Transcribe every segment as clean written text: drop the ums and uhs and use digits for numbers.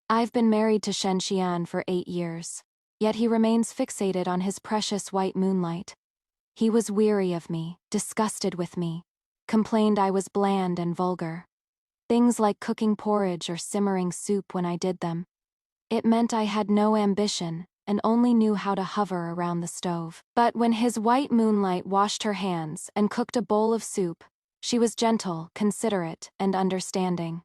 I've been married to Shen Xian for 8 years, yet he remains fixated on his precious white moonlight. He was weary of me, disgusted with me, complained I was bland and vulgar. Things like cooking porridge or simmering soup when I did them. It meant I had no ambition and only knew how to hover around the stove. But when his white moonlight washed her hands and cooked a bowl of soup, she was gentle, considerate, and understanding.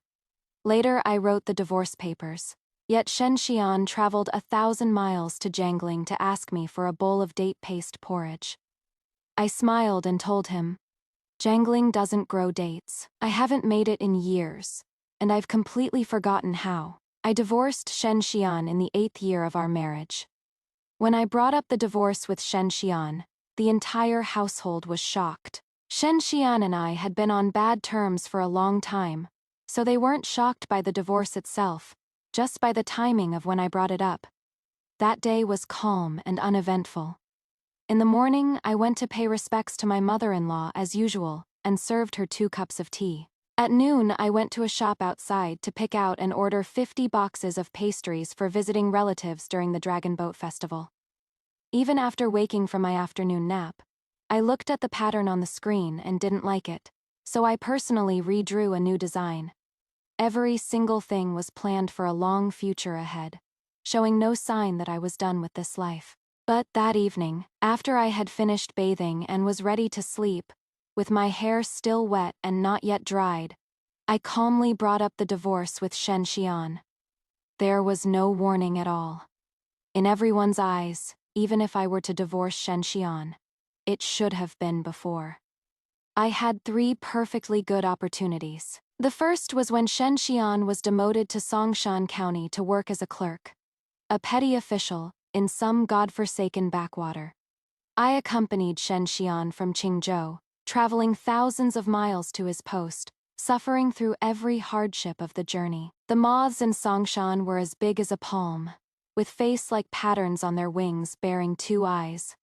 Later I wrote the divorce papers, yet Shen Xian traveled 1,000 miles to Jiangling to ask me for a bowl of date paste porridge. I smiled and told him, "Jiangling doesn't grow dates. I haven't made it in years, and I've completely forgotten how." I divorced Shen Xian in the 8th year of our marriage. When I brought up the divorce with Shen Xian, the entire household was shocked. Shen Xian and I had been on bad terms for a long time, so they weren't shocked by the divorce itself, just by the timing of when I brought it up. That day was calm and uneventful. In the morning, I went to pay respects to my mother-in-law as usual and served her 2 cups of tea. At noon, I went to a shop outside to pick out and order 50 boxes of pastries for visiting relatives during the Dragon Boat Festival. Even after waking from my afternoon nap, I looked at the pattern on the screen and didn't like it, so I personally redrew a new design. Every single thing was planned for a long future ahead, showing no sign that I was done with this life. But that evening, after I had finished bathing and was ready to sleep, with my hair still wet and not yet dried, I calmly brought up the divorce with Shen Xian. There was no warning at all. In everyone's eyes, even if I were to divorce Shen Xian, it should have been before. I had 3 perfectly good opportunities. The first was when Shen Xian was demoted to Songshan County to work as a clerk, a petty official, in some godforsaken backwater. I accompanied Shen Xian from Qingzhou, traveling thousands of miles to his post, suffering through every hardship of the journey. The moths in Songshan were as big as a palm, with face-like patterns on their wings bearing 2 eyes.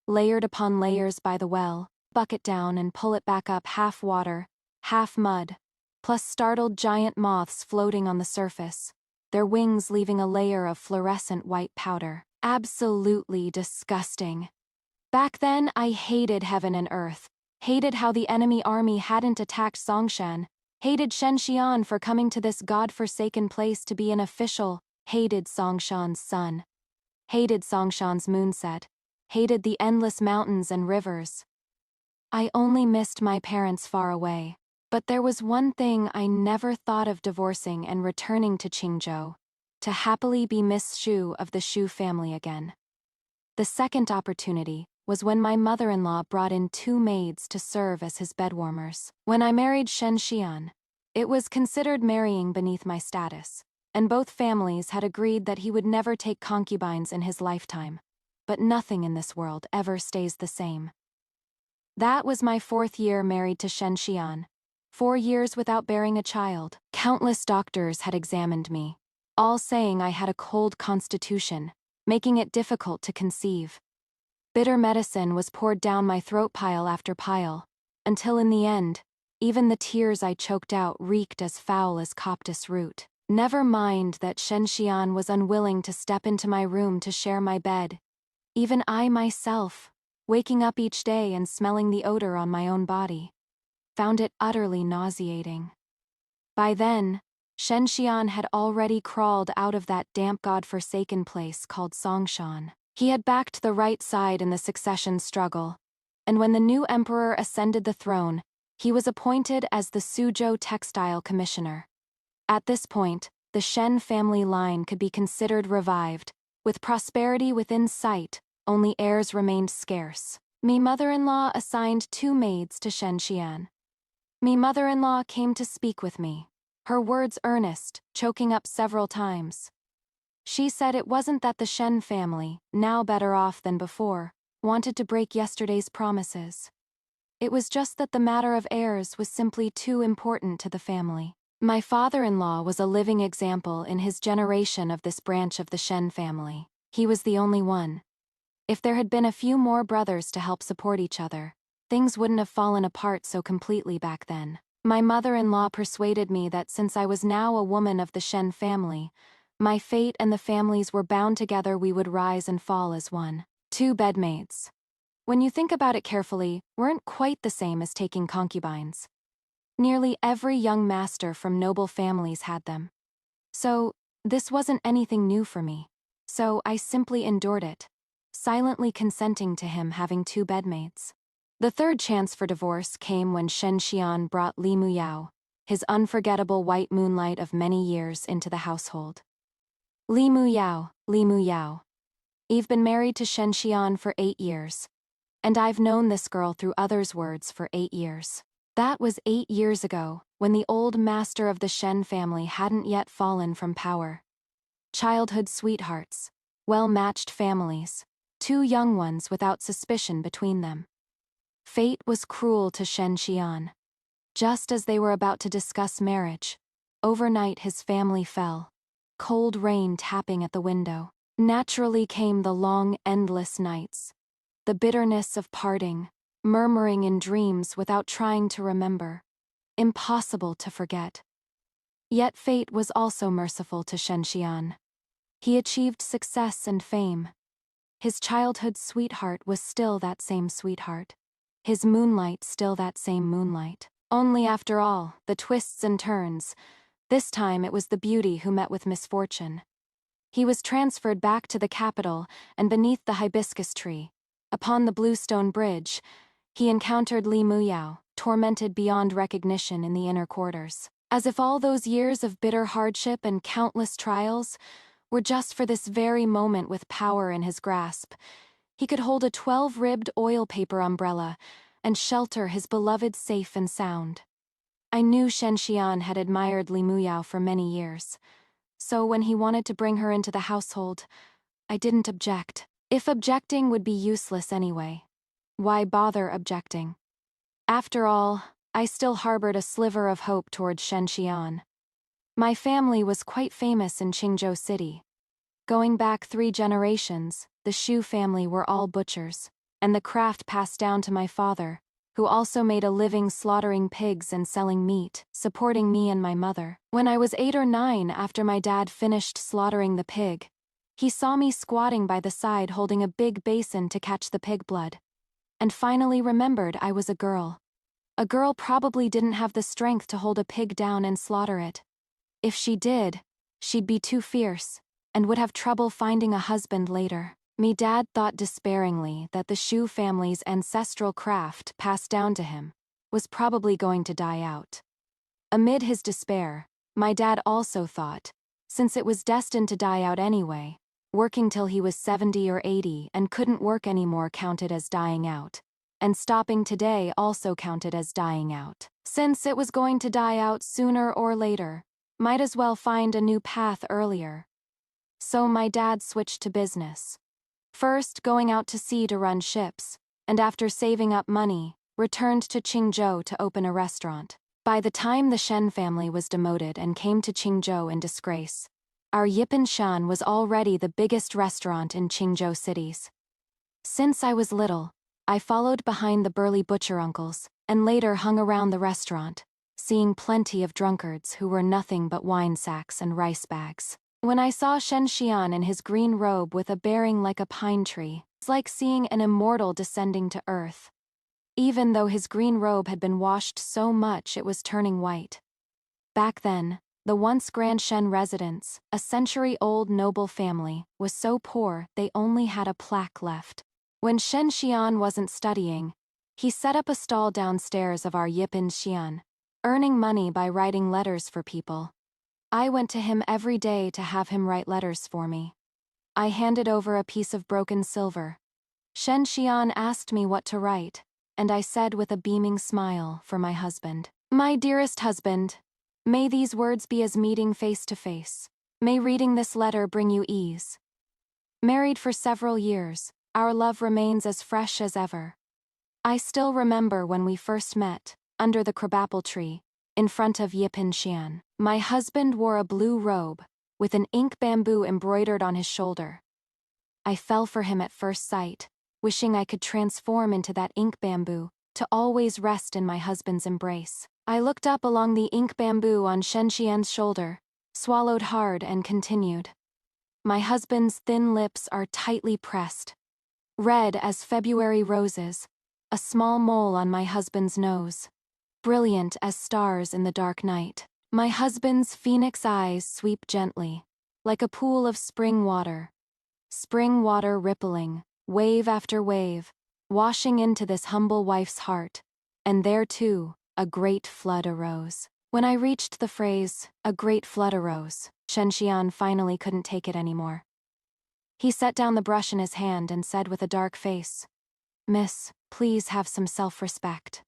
Layered upon layers by the well, bucket down and pull it back up half water, half mud, plus startled giant moths floating on the surface, their wings leaving a layer of fluorescent white powder. Absolutely disgusting. Back then, I hated heaven and earth, hated how the enemy army hadn't attacked Songshan, hated Shen Xian for coming to this god-forsaken place to be an official, hated Songshan's sun, hated Songshan's moonset, hated the endless mountains and rivers. I only missed my parents far away, but there was one thing I never thought of divorcing and returning to Qingzhou, to happily be Miss Xu of the Xu family again. The second opportunity was when my mother-in-law brought in 2 maids to serve as his bedwarmers. When I married Shen Xian, it was considered marrying beneath my status, and both families had agreed that he would never take concubines in his lifetime. But nothing in this world ever stays the same. That was my 4th year married to Shen Xian, 4 years without bearing a child. Countless doctors had examined me, all saying I had a cold constitution, making it difficult to conceive. Bitter medicine was poured down my throat pile after pile, until in the end, even the tears I choked out reeked as foul as coptis root. Never mind that Shen Xian was unwilling to step into my room to share my bed. Even I myself, waking up each day and smelling the odor on my own body, found it utterly nauseating. By then, Shen Xian had already crawled out of that damp god-forsaken place called Songshan. He had backed the right side in the succession struggle, and when the new emperor ascended the throne, he was appointed as the Suzhou Textile Commissioner. At this point, the Shen family line could be considered revived. With prosperity within sight, only heirs remained scarce. Me mother-in-law assigned 2 maids to Shen Xian. Me mother-in-law came to speak with me, her words earnest, choking up several times. She said it wasn't that the Shen family, now better off than before, wanted to break yesterday's promises. It was just that the matter of heirs was simply too important to the family. My father-in-law was a living example in his generation of this branch of the Shen family. He was the only one. If there had been a few more brothers to help support each other, things wouldn't have fallen apart so completely back then. My mother-in-law persuaded me that since I was now a woman of the Shen family, My fate and the families were bound together. We would rise and fall as one. 2 bedmaids. When you think about it carefully, weren't quite the same as taking concubines. Nearly every young master from noble families had them. So, this wasn't anything new for me. So I simply endured it, silently consenting to him having 2 bedmaids. The third chance for divorce came when Shen Xian brought Li Muyao, his unforgettable white moonlight of many years, into the household. Li Muyao, Li Muyao. I've been married to Shen Xian for 8 years. And I've known this girl through others' words for 8 years. That was 8 years ago, when the old master of the Shen family hadn't yet fallen from power. Childhood sweethearts, well-matched families, 2 young ones without suspicion between them. Fate was cruel to Shen Xian. Just as they were about to discuss marriage, overnight his family fell. Cold rain tapping at the window. Naturally came the long, endless nights. The bitterness of parting, murmuring in dreams without trying to remember. Impossible to forget. Yet fate was also merciful to Shen Xian. He achieved success and fame. His childhood sweetheart was still that same sweetheart. His moonlight still that same moonlight. Only after all, the twists and turns, this time it was the beauty who met with misfortune. He was transferred back to the capital, and beneath the hibiscus tree, upon the bluestone bridge, he encountered Li Muyao, tormented beyond recognition in the inner quarters. As if all those years of bitter hardship and countless trials were just for this very moment. With power in his grasp, he could hold a 12-ribbed oil paper umbrella and shelter his beloved safe and sound. I knew Shen Xian had admired Li Muyao for many years, so when he wanted to bring her into the household, I didn't object. If objecting would be useless anyway, why bother objecting? After all, I still harbored a sliver of hope toward Shen Xian. My family was quite famous in Qingzhou City. Going back 3 generations, the Shu family were all butchers, and the craft passed down to my father, who also made a living slaughtering pigs and selling meat, supporting me and my mother. When I was 8 or 9, after my dad finished slaughtering the pig, he saw me squatting by the side holding a big basin to catch the pig blood, and finally remembered I was a girl. A girl probably didn't have the strength to hold a pig down and slaughter it. If she did, she'd be too fierce, and would have trouble finding a husband later. Me dad thought despairingly that the Shu family's ancestral craft, passed down to him, was probably going to die out. Amid his despair, my dad also thought, since it was destined to die out anyway, working till he was 70 or 80 and couldn't work anymore counted as dying out, and stopping today also counted as dying out. Since it was going to die out sooner or later, might as well find a new path earlier. So my dad switched to business. First going out to sea to run ships, and after saving up money, returned to Qingzhou to open a restaurant. By the time the Shen family was demoted and came to Qingzhou in disgrace, our Yipan Shan was already the biggest restaurant in Qingzhou cities. Since I was little, I followed behind the burly butcher uncles, and later hung around the restaurant, seeing plenty of drunkards who were nothing but wine sacks and rice bags. When I saw Shen Xian in his green robe with a bearing like a pine tree, it's like seeing an immortal descending to earth. Even though his green robe had been washed so much it was turning white. Back then, the once Grand Shen residence, a century-old noble family, was so poor they only had a plaque left. When Shen Xian wasn't studying, he set up a stall downstairs of our Yipan Xian, earning money by writing letters for people. I went to him every day to have him write letters for me. I handed over a piece of broken silver. Shen Xian asked me what to write, and I said with a beaming smile, for my husband. My dearest husband, may these words be as meeting face to face. May reading this letter bring you ease. Married for several years, our love remains as fresh as ever. I still remember when we first met, under the crabapple tree, in front of Yipan Xian. My husband wore a blue robe, with an ink bamboo embroidered on his shoulder. I fell for him at first sight, wishing I could transform into that ink bamboo, to always rest in my husband's embrace. I looked up along the ink bamboo on Shen Xian's shoulder, swallowed hard and continued. My husband's thin lips are tightly pressed, red as February roses, a small mole on my husband's nose, brilliant as stars in the dark night. My husband's phoenix eyes sweep gently, like a pool of spring water rippling, wave after wave, washing into this humble wife's heart, and there too, a great flood arose. When I reached the phrase, "a great flood arose," Shenxian finally couldn't take it anymore. He set down the brush in his hand and said with a dark face, "Miss, please have some self-respect."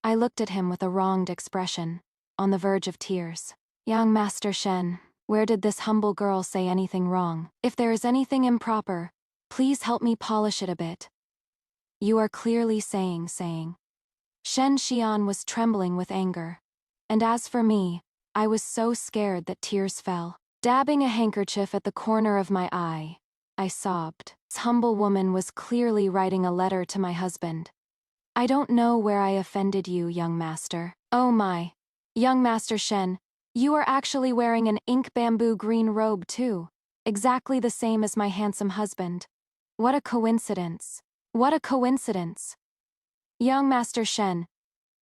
I looked at him with a wronged expression, on the verge of tears. "Young Master Shen, where did this humble girl say anything wrong? If there is anything improper, please help me polish it a bit." "You are clearly saying. Shen Xian was trembling with anger. And as for me, I was so scared that tears fell. Dabbing a handkerchief at the corner of my eye, I sobbed. This humble woman was clearly writing a letter to my husband. "I don't know where I offended you, young master." "Oh my. Young Master Shen, you are actually wearing an ink bamboo green robe too, exactly the same as my handsome husband. What a coincidence. What a coincidence. Young Master Shen,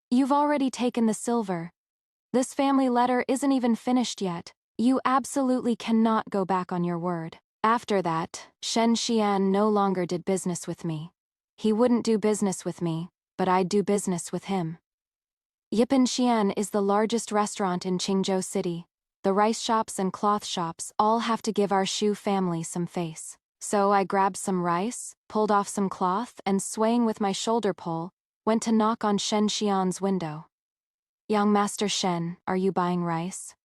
you've already taken the silver. This family letter isn't even finished yet. You absolutely cannot go back on your word." After that, Shen Xian no longer did business with me. He wouldn't do business with me, but I'd do business with him. Yipan Xian is the largest restaurant in Qingzhou City. The rice shops and cloth shops all have to give our Shu family some face. So I grabbed some rice, pulled off some cloth, and swaying with my shoulder pole, went to knock on Shen Xian's window. "Young Master Shen, are you buying rice?"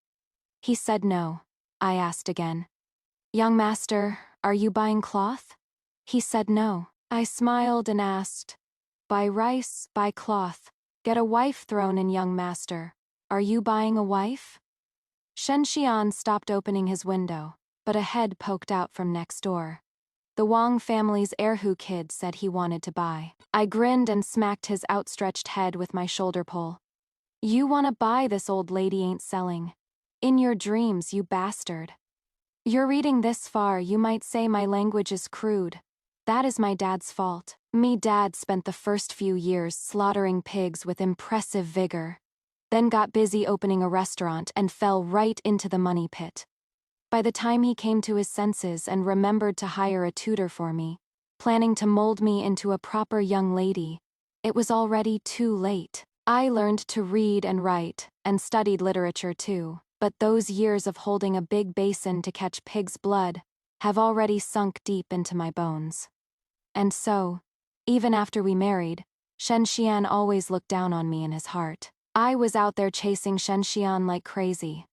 He said no. I asked again. "Young Master, are you buying cloth?" He said no. I smiled and asked, "Buy rice, buy cloth, get a wife thrown in, young master. Are you buying a wife?" Shen Xian stopped opening his window, but a head poked out from next door. The Wang family's Erhu kid said he wanted to buy. I grinned and smacked his outstretched head with my shoulder pole. "You wanna buy, this old lady ain't selling. In your dreams, you bastard." You're reading this far, you might say my language is crude. That is my dad's fault. Me dad spent the first few years slaughtering pigs with impressive vigor, then got busy opening a restaurant and fell right into the money pit. By the time he came to his senses and remembered to hire a tutor for me, planning to mold me into a proper young lady, it was already too late. I learned to read and write, and studied literature too, but those years of holding a big basin to catch pig's blood have already sunk deep into my bones. And so, even after we married, Shen Xian always looked down on me in his heart. I was out there chasing Shen Xian like crazy.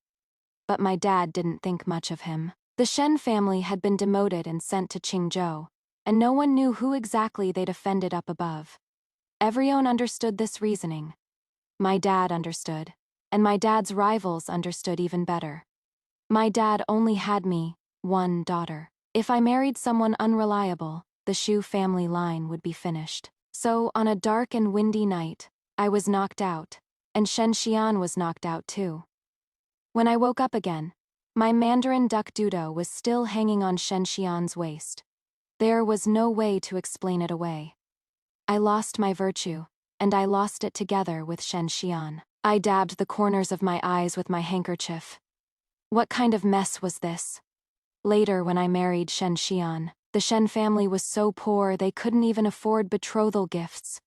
But my dad didn't think much of him. The Shen family had been demoted and sent to Qingzhou, and no one knew who exactly they'd offended up above. Everyone understood this reasoning. My dad understood, and my dad's rivals understood even better. My dad only had me, one daughter. If I married someone unreliable, the Shu family line would be finished. So, on a dark and windy night, I was knocked out, and Shen Xian was knocked out too. When I woke up again, my Mandarin duck doodle was still hanging on Shen Xian's waist. There was no way to explain it away. I lost my virtue, and I lost it together with Shen Xian. I dabbed the corners of my eyes with my handkerchief. What kind of mess was this? Later, when I married Shen Xian, the Shen family was so poor they couldn't even afford betrothal gifts.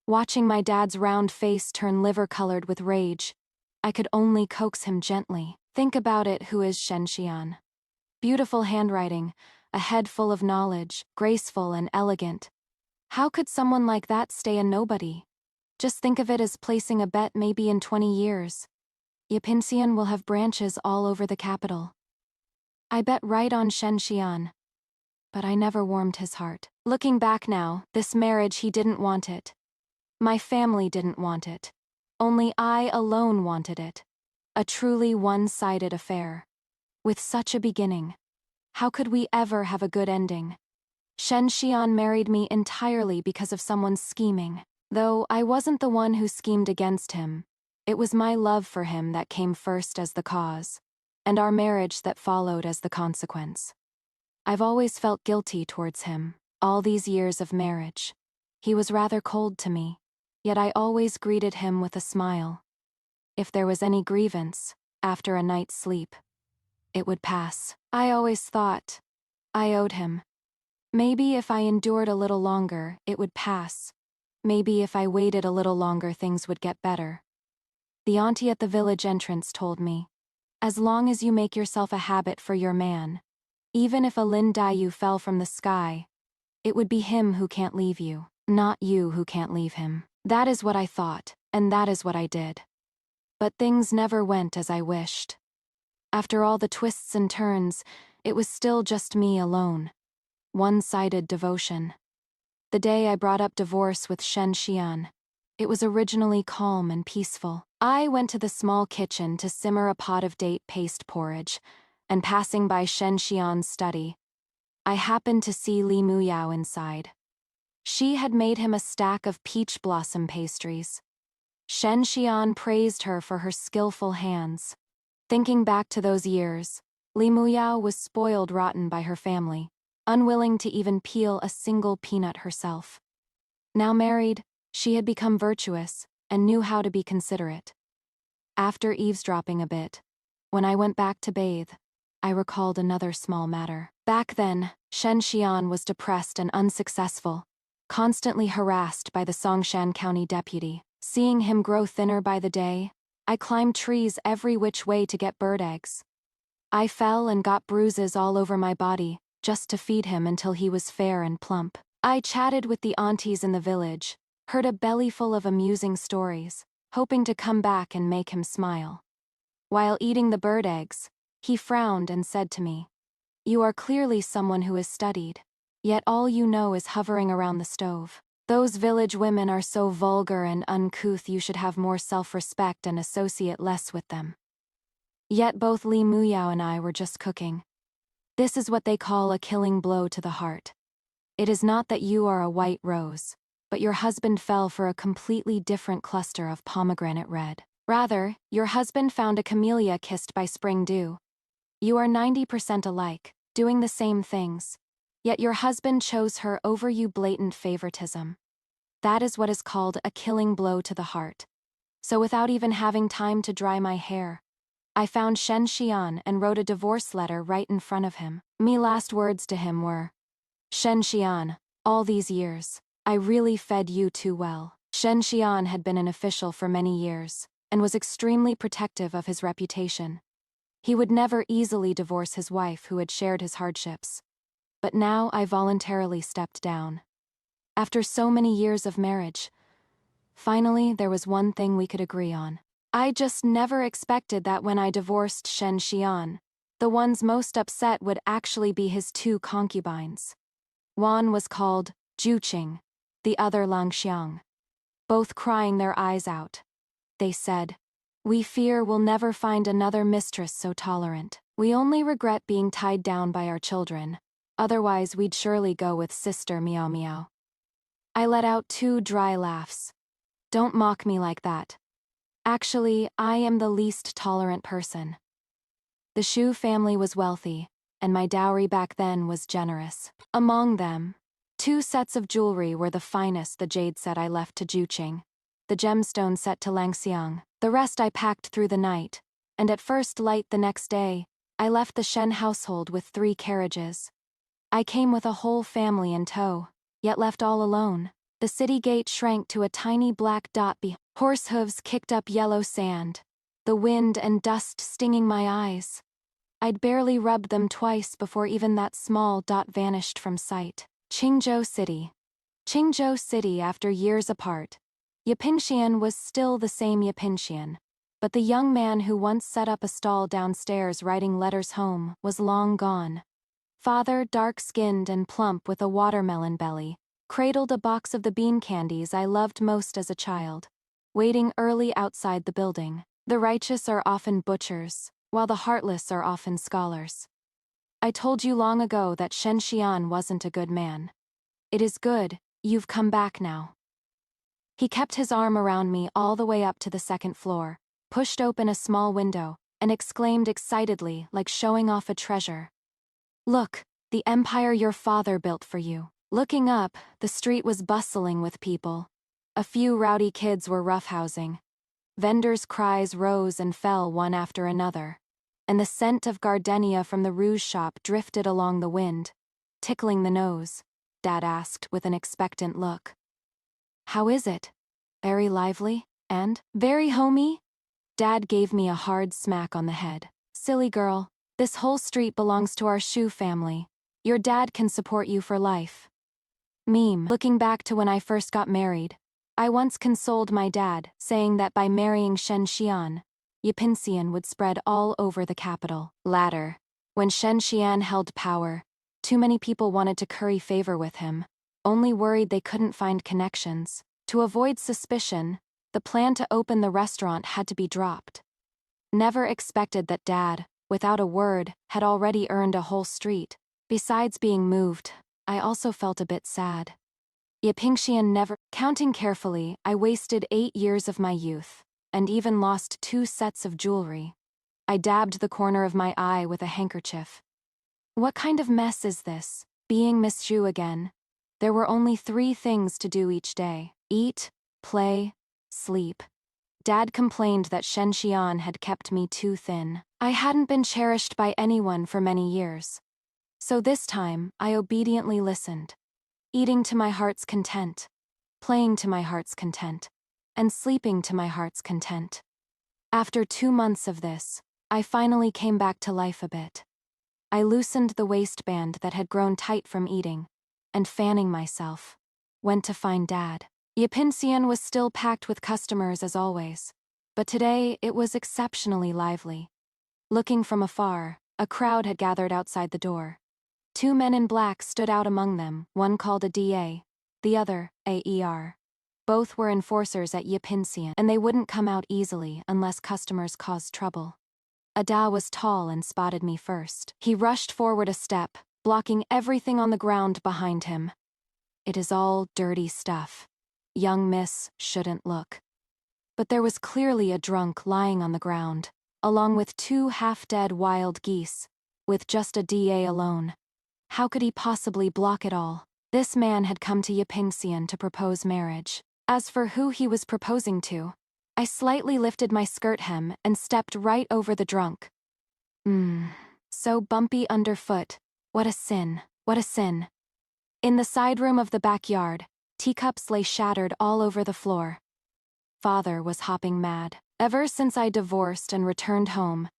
Watching my dad's round face turn liver-colored with rage, I could only coax him gently. Think about it, who is Shen Xian? Beautiful handwriting, a head full of knowledge, graceful and elegant. How could someone like that stay a nobody? Just think of it as placing a bet maybe in 20 years. Yapinxian will have branches all over the capital. I bet right on Shen Xian. But I never warmed his heart. Looking back now, this marriage, he didn't want it. My family didn't want it. Only I alone wanted it. A truly one-sided affair. With such a beginning, how could we ever have a good ending? Shen Xian married me entirely because of someone's scheming. Though I wasn't the one who schemed against him, it was my love for him that came first as the cause. and our marriage that followed as the consequence. I've always felt guilty towards him, all these years of marriage. He was rather cold to me, yet I always greeted him with a smile. If there was any grievance, after a night's sleep, it would pass. I always thought I owed him. Maybe if I endured a little longer, it would pass. Maybe if I waited a little longer, things would get better. The auntie at the village entrance told me, as long as you make yourself a habit for your man, even if a Lin Dayu fell from the sky, it would be him who can't leave you, not you who can't leave him. That is what I thought, and that is what I did. But things never went as I wished. After all the twists and turns, it was still just me alone. One-sided devotion. The day I brought up divorce with Shen Xian, it was originally calm and peaceful. I went to the small kitchen to simmer a pot of date paste porridge, and passing by Shen Xian's study, I happened to see Li Muyao inside. She had made him a stack of peach blossom pastries. Shen Xian praised her for her skillful hands. Thinking back to those years, Li Muyao was spoiled rotten by her family, unwilling to even peel a single peanut herself. Now married, she had become virtuous and knew how to be considerate. After eavesdropping a bit, when I went back to bathe, I recalled another small matter. Back then, Shen Xian was depressed and unsuccessful, constantly harassed by the Songshan County deputy. Seeing him grow thinner by the day, I climbed trees every which way to get bird eggs. I fell and got bruises all over my body, just to feed him until he was fair and plump. I chatted with the aunties in the village, heard a bellyful of amusing stories, hoping to come back and make him smile. While eating the bird eggs, he frowned and said to me, "You are clearly someone who has studied, yet all you know is hovering around the stove. Those village women are so vulgar and uncouth, you should have more self-respect and associate less with them." Yet both Li Muyao and I were just cooking. This is what they call a killing blow to the heart. It is not that you are a white rose, but your husband fell for a completely different cluster of pomegranate red. Rather, your husband found a camellia kissed by spring dew. You are 90% alike, doing the same things, yet your husband chose her over you. Blatant favoritism. That is what is called a killing blow to the heart. So without even having time to dry my hair, I found Shen Xian and wrote a divorce letter right in front of him. My last words to him were, "Shen Xian, all these years, I really fed you too well." Shen Xian had been an official for many years, and was extremely protective of his reputation. He would never easily divorce his wife who had shared his hardships. But now I voluntarily stepped down. After so many years of marriage, finally there was one thing we could agree on. I just never expected that when I divorced Shen Xian, the ones most upset would actually be his two concubines. One was called Juqing, the other Langxiang. Both crying their eyes out. They said, "We fear we'll never find another mistress so tolerant. We only regret being tied down by our children, otherwise we'd surely go with Sister Meow Meow." I let out 2 dry laughs. Don't mock me like that. Actually, I am the least tolerant person. The Shu family was wealthy, and my dowry back then was generous. Among them, 2 sets of jewelry were the finest. The jade set I left to Juqing, the gemstone set to Langxiang. The rest I packed through the night, and at first light the next day, I left the Shen household with 3 carriages. I came with a whole family in tow, yet left all alone. The city gate shrank to a tiny black dot horse hooves kicked up yellow sand, the wind and dust stinging my eyes. I'd barely rubbed them twice before even that small dot vanished from sight. Qingzhou City. Qingzhou City after years apart. Yapinxian was still the same Yapinxian, but the young man who once set up a stall downstairs writing letters home was long gone. Father, dark-skinned and plump with a watermelon belly, cradled a box of the bean candies I loved most as a child, waiting early outside the building. The righteous are often butchers, while the heartless are often scholars. I told you long ago that Shen Xian wasn't a good man. It is good, you've come back now. He kept his arm around me all the way up to the 2nd floor, pushed open a small window, and exclaimed excitedly, like showing off a treasure. "Look, the empire your father built for you." Looking up, the street was bustling with people. A few rowdy kids were roughhousing. Vendors' cries rose and fell one after another, and the scent of gardenia from the rouge shop drifted along the wind, tickling the nose. Dad asked with an expectant look. "How is it? Very lively? And very homey?" Dad gave me a hard smack on the head. "Silly girl, this whole street belongs to our shoe family. Your dad can support you for life." Meme. Looking back to when I first got married, I once consoled my dad, saying that by marrying Shen Xian, Yipinxian would spread all over the capital. Latter, when Shen Xian held power, too many people wanted to curry favor with him, only worried they couldn't find connections. To avoid suspicion, the plan to open the restaurant had to be dropped. Never expected that Dad, without a word, had already earned a whole street. Besides being moved, I also felt a bit sad. Yipingxian never. Counting carefully, I wasted 8 years of my youth, and even lost 2 sets of jewelry. I dabbed the corner of my eye with a handkerchief. What kind of mess is this? Being Miss Zhu again. There were only 3 things to do each day: eat, play, sleep. Dad complained that Shen Xian had kept me too thin. I hadn't been cherished by anyone for many years. So this time, I obediently listened, eating to my heart's content, playing to my heart's content, and sleeping to my heart's content. After 2 months of this, I finally came back to life a bit. I loosened the waistband that had grown tight from eating, and fanning myself, went to find Dad. Yipinxian was still packed with customers as always, but today it was exceptionally lively. Looking from afar, a crowd had gathered outside the door. 2 men in black stood out among them, one called a DA, the other, AER. Both were enforcers at Yipinxian, and they wouldn't come out easily unless customers caused trouble. Ada was tall and spotted me first. He rushed forward a step, blocking everything on the ground behind him. "It is all dirty stuff. Young miss shouldn't look." But there was clearly a drunk lying on the ground, along with 2 half-dead wild geese, with just a DA alone. How could he possibly block it all? This man had come to Yipingxian to propose marriage. As for who he was proposing to, I slightly lifted my skirt hem and stepped right over the drunk. So bumpy underfoot. What a sin, what a sin. In the side room of the backyard, teacups lay shattered all over the floor. Father was hopping mad. Ever since I divorced and returned home,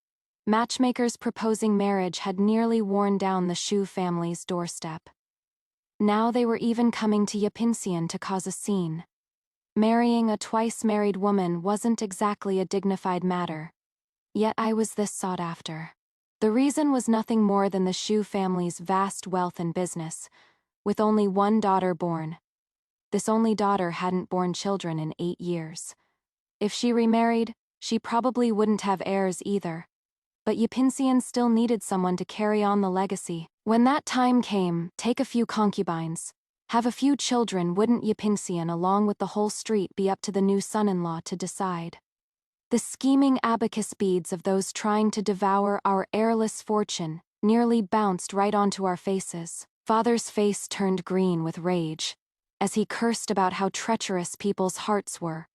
matchmakers proposing marriage had nearly worn down the Shu family's doorstep. Now they were even coming to Yipinxian to cause a scene. Marrying a twice-married woman wasn't exactly a dignified matter, yet I was this sought after. The reason was nothing more than the Shu family's vast wealth and business, with only 1 daughter born. This only daughter hadn't borne children in 8 years. If she remarried, she probably wouldn't have heirs either. But Yipinxian still needed someone to carry on the legacy. When that time came, take a few concubines, have a few children. Wouldn't Yipinxian along with the whole street be up to the new son-in-law to decide? The scheming abacus beads of those trying to devour our heirless fortune nearly bounced right onto our faces. Father's face turned green with rage, as he cursed about how treacherous people's hearts were,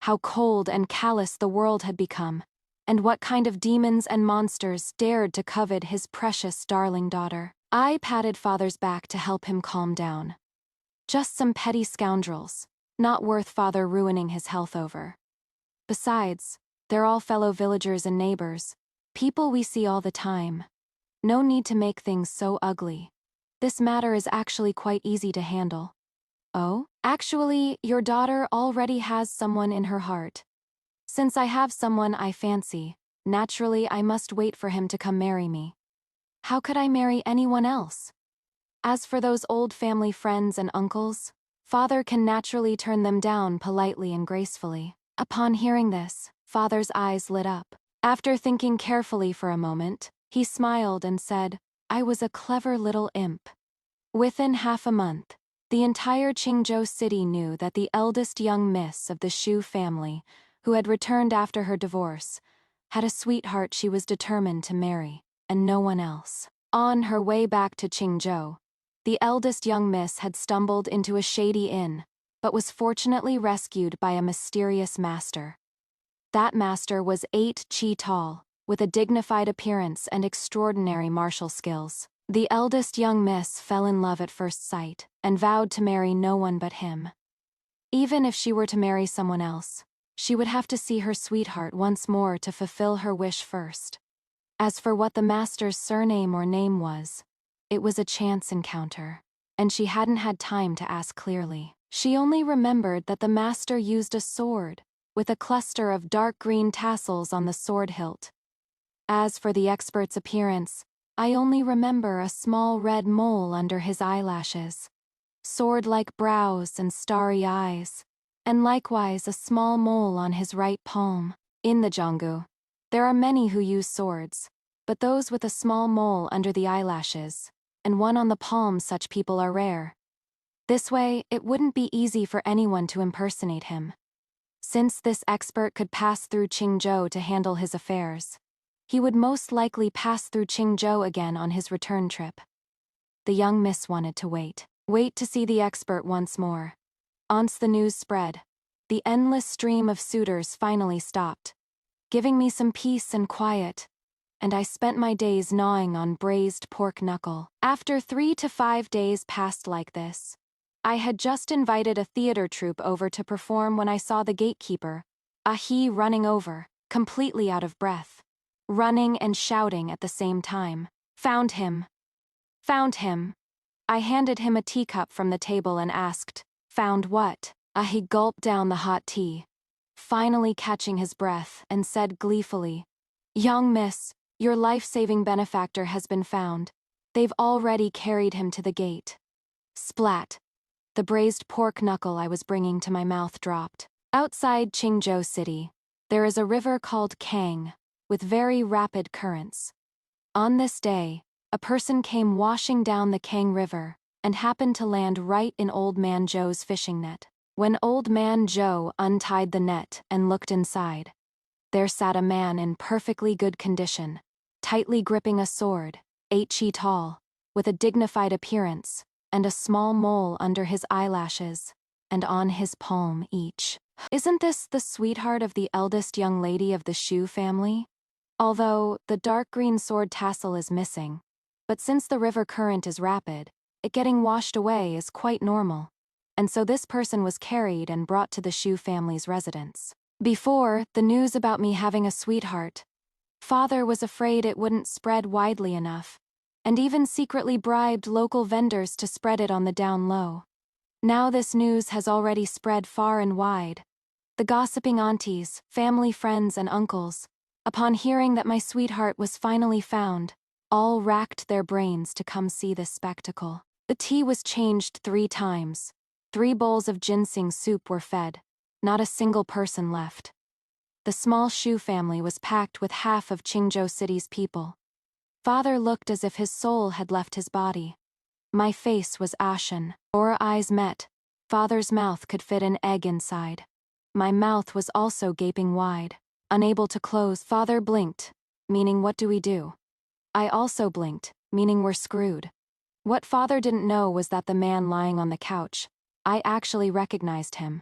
how cold and callous the world had become, and what kind of demons and monsters dared to covet his precious darling daughter. I patted Father's back to help him calm down. Just some petty scoundrels, not worth Father ruining his health over. Besides, they're all fellow villagers and neighbors, people we see all the time. No need to make things so ugly. This matter is actually quite easy to handle. Oh, actually, your daughter already has someone in her heart. Since I have someone I fancy, naturally I must wait for him to come marry me. How could I marry anyone else? As for those old family friends and uncles, Father can naturally turn them down politely and gracefully. Upon hearing this, Father's eyes lit up. After thinking carefully for a moment, he smiled and said, "I was a clever little imp." Within half a month, the entire Qingzhou city knew that the eldest young miss of the Shu family, who had returned after her divorce, had a sweetheart she was determined to marry, and no one else. On her way back to Qingzhou, the eldest young miss had stumbled into a shady inn, but was fortunately rescued by a mysterious master. That master was 8 chi tall, with a dignified appearance and extraordinary martial skills. The eldest young miss fell in love at first sight, and vowed to marry no one but him. Even if she were to marry someone else, she would have to see her sweetheart once more to fulfill her wish first. As for what the master's surname or name was, it was a chance encounter, and she hadn't had time to ask clearly. She only remembered that the master used a sword, with a cluster of dark green tassels on the sword hilt. As for the expert's appearance, I only remember a small red mole under his eyelashes, sword-like brows and starry eyes, and likewise a small mole on his right palm. In the Jianggu, there are many who use swords, but those with a small mole under the eyelashes, and one on the palm, such people are rare. This way, it wouldn't be easy for anyone to impersonate him. Since this expert could pass through Qingzhou to handle his affairs, he would most likely pass through Qingzhou again on his return trip. The young miss wanted to wait to see the expert once more. Once the news spread, the endless stream of suitors finally stopped, giving me some peace and quiet, and I spent my days gnawing on braised pork knuckle. After 3 to 5 days passed like this, I had just invited a theater troupe over to perform when I saw the gatekeeper, he running over, completely out of breath, running and shouting at the same time. Found him. Found him. I handed him a teacup from the table and asked, "Found what?" He gulped down the hot tea, finally catching his breath, and said gleefully, "Young miss, your life-saving benefactor has been found. They've already carried him to the gate." Splat. The braised pork knuckle I was bringing to my mouth dropped. Outside Qingzhou City, there is a river called Kang, with very rapid currents. On this day, a person came washing down the Kang River, and happened to land right in Old Man Joe's fishing net. When Old Man Joe untied the net and looked inside, there sat a man in perfectly good condition, tightly gripping a sword, 8 chi tall, with a dignified appearance, and a small mole under his eyelashes, and on his palm each. Isn't this the sweetheart of the eldest young lady of the Shu family? Although the dark green sword tassel is missing, but since the river current is rapid, it getting washed away is quite normal, and so this person was carried and brought to the Shu family's residence. Before, the news about me having a sweetheart, father was afraid it wouldn't spread widely enough, and even secretly bribed local vendors to spread it on the down low. Now this news has already spread far and wide. The gossiping aunties, family friends and uncles, upon hearing that my sweetheart was finally found, all racked their brains to come see this spectacle. The tea was changed 3 times. 3 bowls of ginseng soup were fed. Not a single person left. The small Shu family was packed with half of Qingzhou City's people. Father looked as if his soul had left his body. My face was ashen. Our eyes met. Father's mouth could fit an egg inside. My mouth was also gaping wide. Unable to close, father blinked, meaning what do we do? I also blinked, meaning we're screwed. What father didn't know was that the man lying on the couch, I actually recognized him.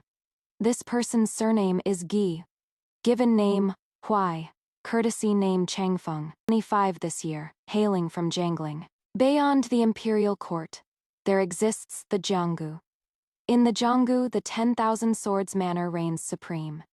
This person's surname is Gi. Given name, Huai. Courtesy name Changfeng, 25 this year, hailing from Jiangling. Beyond the imperial court, there exists the Jianggu. In the Jianggu, the 10,000 Swords Manor reigns supreme.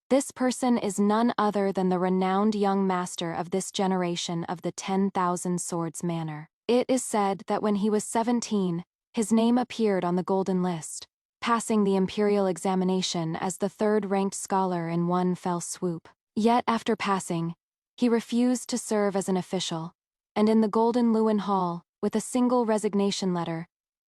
This person is none other than the renowned young master of this generation of the 10,000 Swords Manor. It is said that when he was 17, his name appeared on the golden list, passing the imperial examination as the 3rd-ranked scholar in one fell swoop. Yet after passing, he refused to serve as an official, and in the Golden Lewin Hall, with a single resignation letter,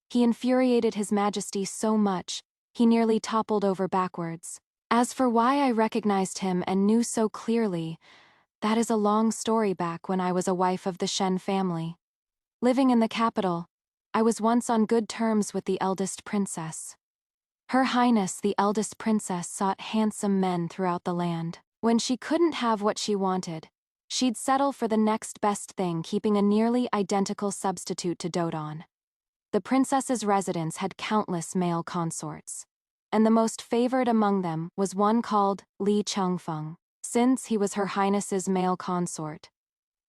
he infuriated His Majesty so much, he nearly toppled over backwards. As for why I recognized him and knew so clearly, that is a long story back when I was a wife of the Shen family. Living in the capital, I was once on good terms with the eldest princess. Her Highness the eldest princess sought handsome men throughout the land. When she couldn't have what she wanted, she'd settle for the next best thing, keeping a nearly identical substitute to dote on. The princess's residence had countless male consorts, and the most favored among them was one called Li Chengfeng. Since he was Her Highness's male consort,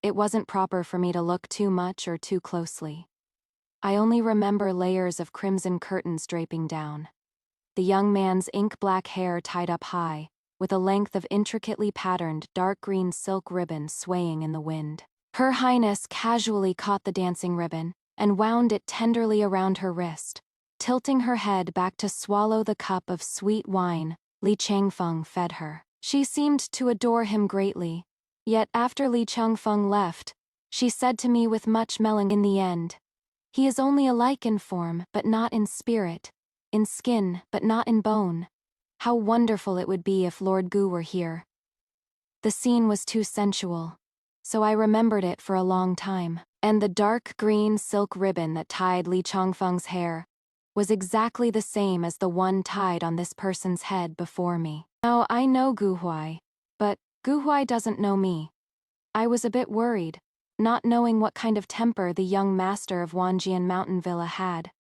it wasn't proper for me to look too much or too closely. I only remember layers of crimson curtains draping down, the young man's ink-black hair tied up high, with a length of intricately patterned dark green silk ribbon swaying in the wind. Her Highness casually caught the dancing ribbon and wound it tenderly around her wrist, tilting her head back to swallow the cup of sweet wine Li Chengfeng fed her. She seemed to adore him greatly, yet after Li Chengfeng left, she said to me with much melancholy, in the end, he is only alike in form but not in spirit, in skin but not in bone. How wonderful it would be if Lord Gu were here. The scene was too sensual, so I remembered it for a long time. And the dark green silk ribbon that tied Li Chengfeng's hair was exactly the same as the one tied on this person's head before me. Now I know Gu Huai, but Gu Huai doesn't know me. I was a bit worried, not knowing what kind of temper the young master of Wanjian Mountain Villa had.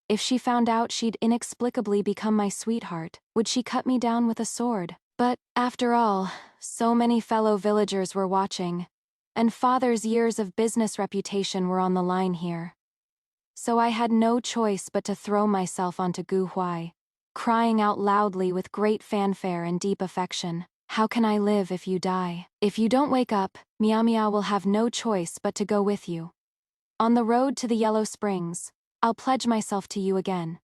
If she found out she'd inexplicably become my sweetheart, would she cut me down with a sword? But, after all, so many fellow villagers were watching, and father's years of business reputation were on the line here. So I had no choice but to throw myself onto Gu Huai, crying out loudly with great fanfare and deep affection, "How can I live if you die? If you don't wake up, Miao Miao will have no choice but to go with you. On the road to the Yellow Springs, I'll pledge myself to you again,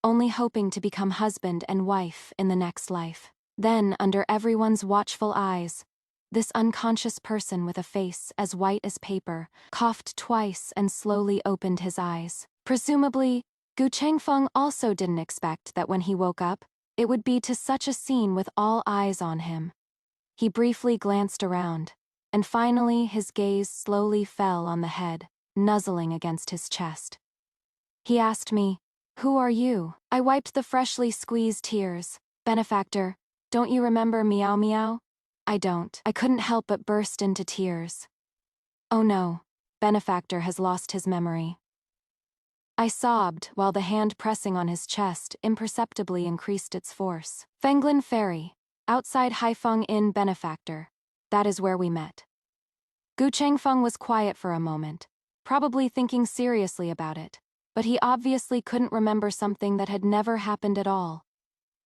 only hoping to become husband and wife in the next life." Then, under everyone's watchful eyes, this unconscious person with a face as white as paper coughed twice and slowly opened his eyes. Presumably, Gu Chengfeng also didn't expect that when he woke up, it would be to such a scene with all eyes on him. He briefly glanced around, and finally his gaze slowly fell on the head, nuzzling against his chest. He asked me, "Who are you?" I wiped the freshly squeezed tears. "Benefactor, don't you remember Miao Miao?" "I don't." I couldn't help but burst into tears. "Oh no, Benefactor has lost his memory." I sobbed while the hand pressing on his chest imperceptibly increased its force. "Fenglin Ferry, outside Haifeng Inn, Benefactor. That is where we met." Gu Chengfeng was quiet for a moment, probably thinking seriously about it, but he obviously couldn't remember something that had never happened at all.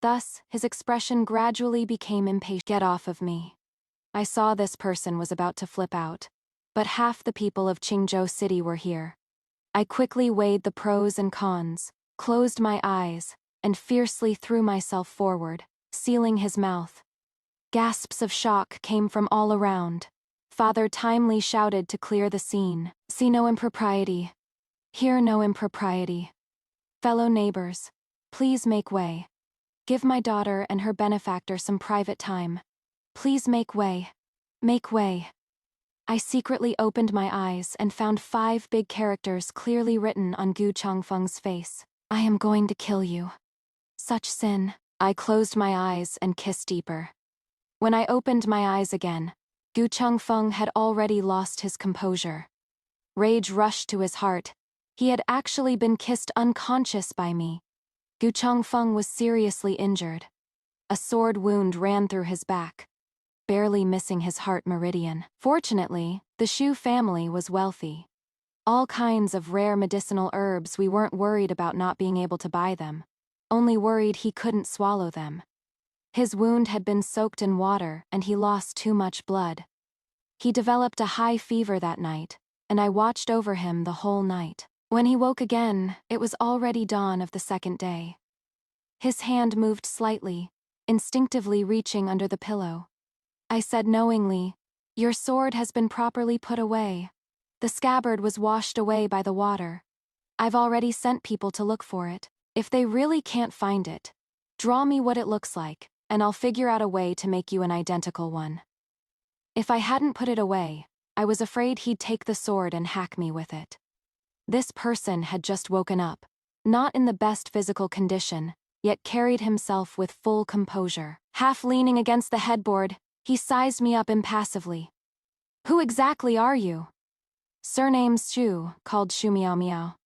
Thus, his expression gradually became impatient. "Get off of me." I saw this person was about to flip out, but half the people of Qingzhou City were here. I quickly weighed the pros and cons, closed my eyes, and fiercely threw myself forward, sealing his mouth. Gasps of shock came from all around. Father timely shouted to clear the scene. "See no impropriety. Hear no impropriety. Fellow neighbors, please make way. Give my daughter and her benefactor some private time. Please make way. Make way." I secretly opened my eyes and found 5 big characters clearly written on Gu Chengfeng's face. "I am going to kill you. Such sin." I closed my eyes and kissed deeper. When I opened my eyes again, Gu Chengfeng had already lost his composure. Rage rushed to his heart. He had actually been kissed unconscious by me. Gu Chengfeng was seriously injured. A sword wound ran through his back, barely missing his heart meridian. Fortunately, the Shu family was wealthy. All kinds of rare medicinal herbs. We weren't worried about not being able to buy them, only worried he couldn't swallow them. His wound had been soaked in water and he lost too much blood. He developed a high fever that night, and I watched over him the whole night. When he woke again, it was already dawn of the second day. His hand moved slightly, instinctively reaching under the pillow. I said knowingly, "Your sword has been properly put away. The scabbard was washed away by the water. I've already sent people to look for it. If they really can't find it, draw me what it looks like, and I'll figure out a way to make you an identical one." If I hadn't put it away, I was afraid he'd take the sword and hack me with it. This person had just woken up, not in the best physical condition, yet carried himself with full composure. Half leaning against the headboard, He sized me up impassively. Who exactly are you? Surname's Shu, called Shu Miao Miao.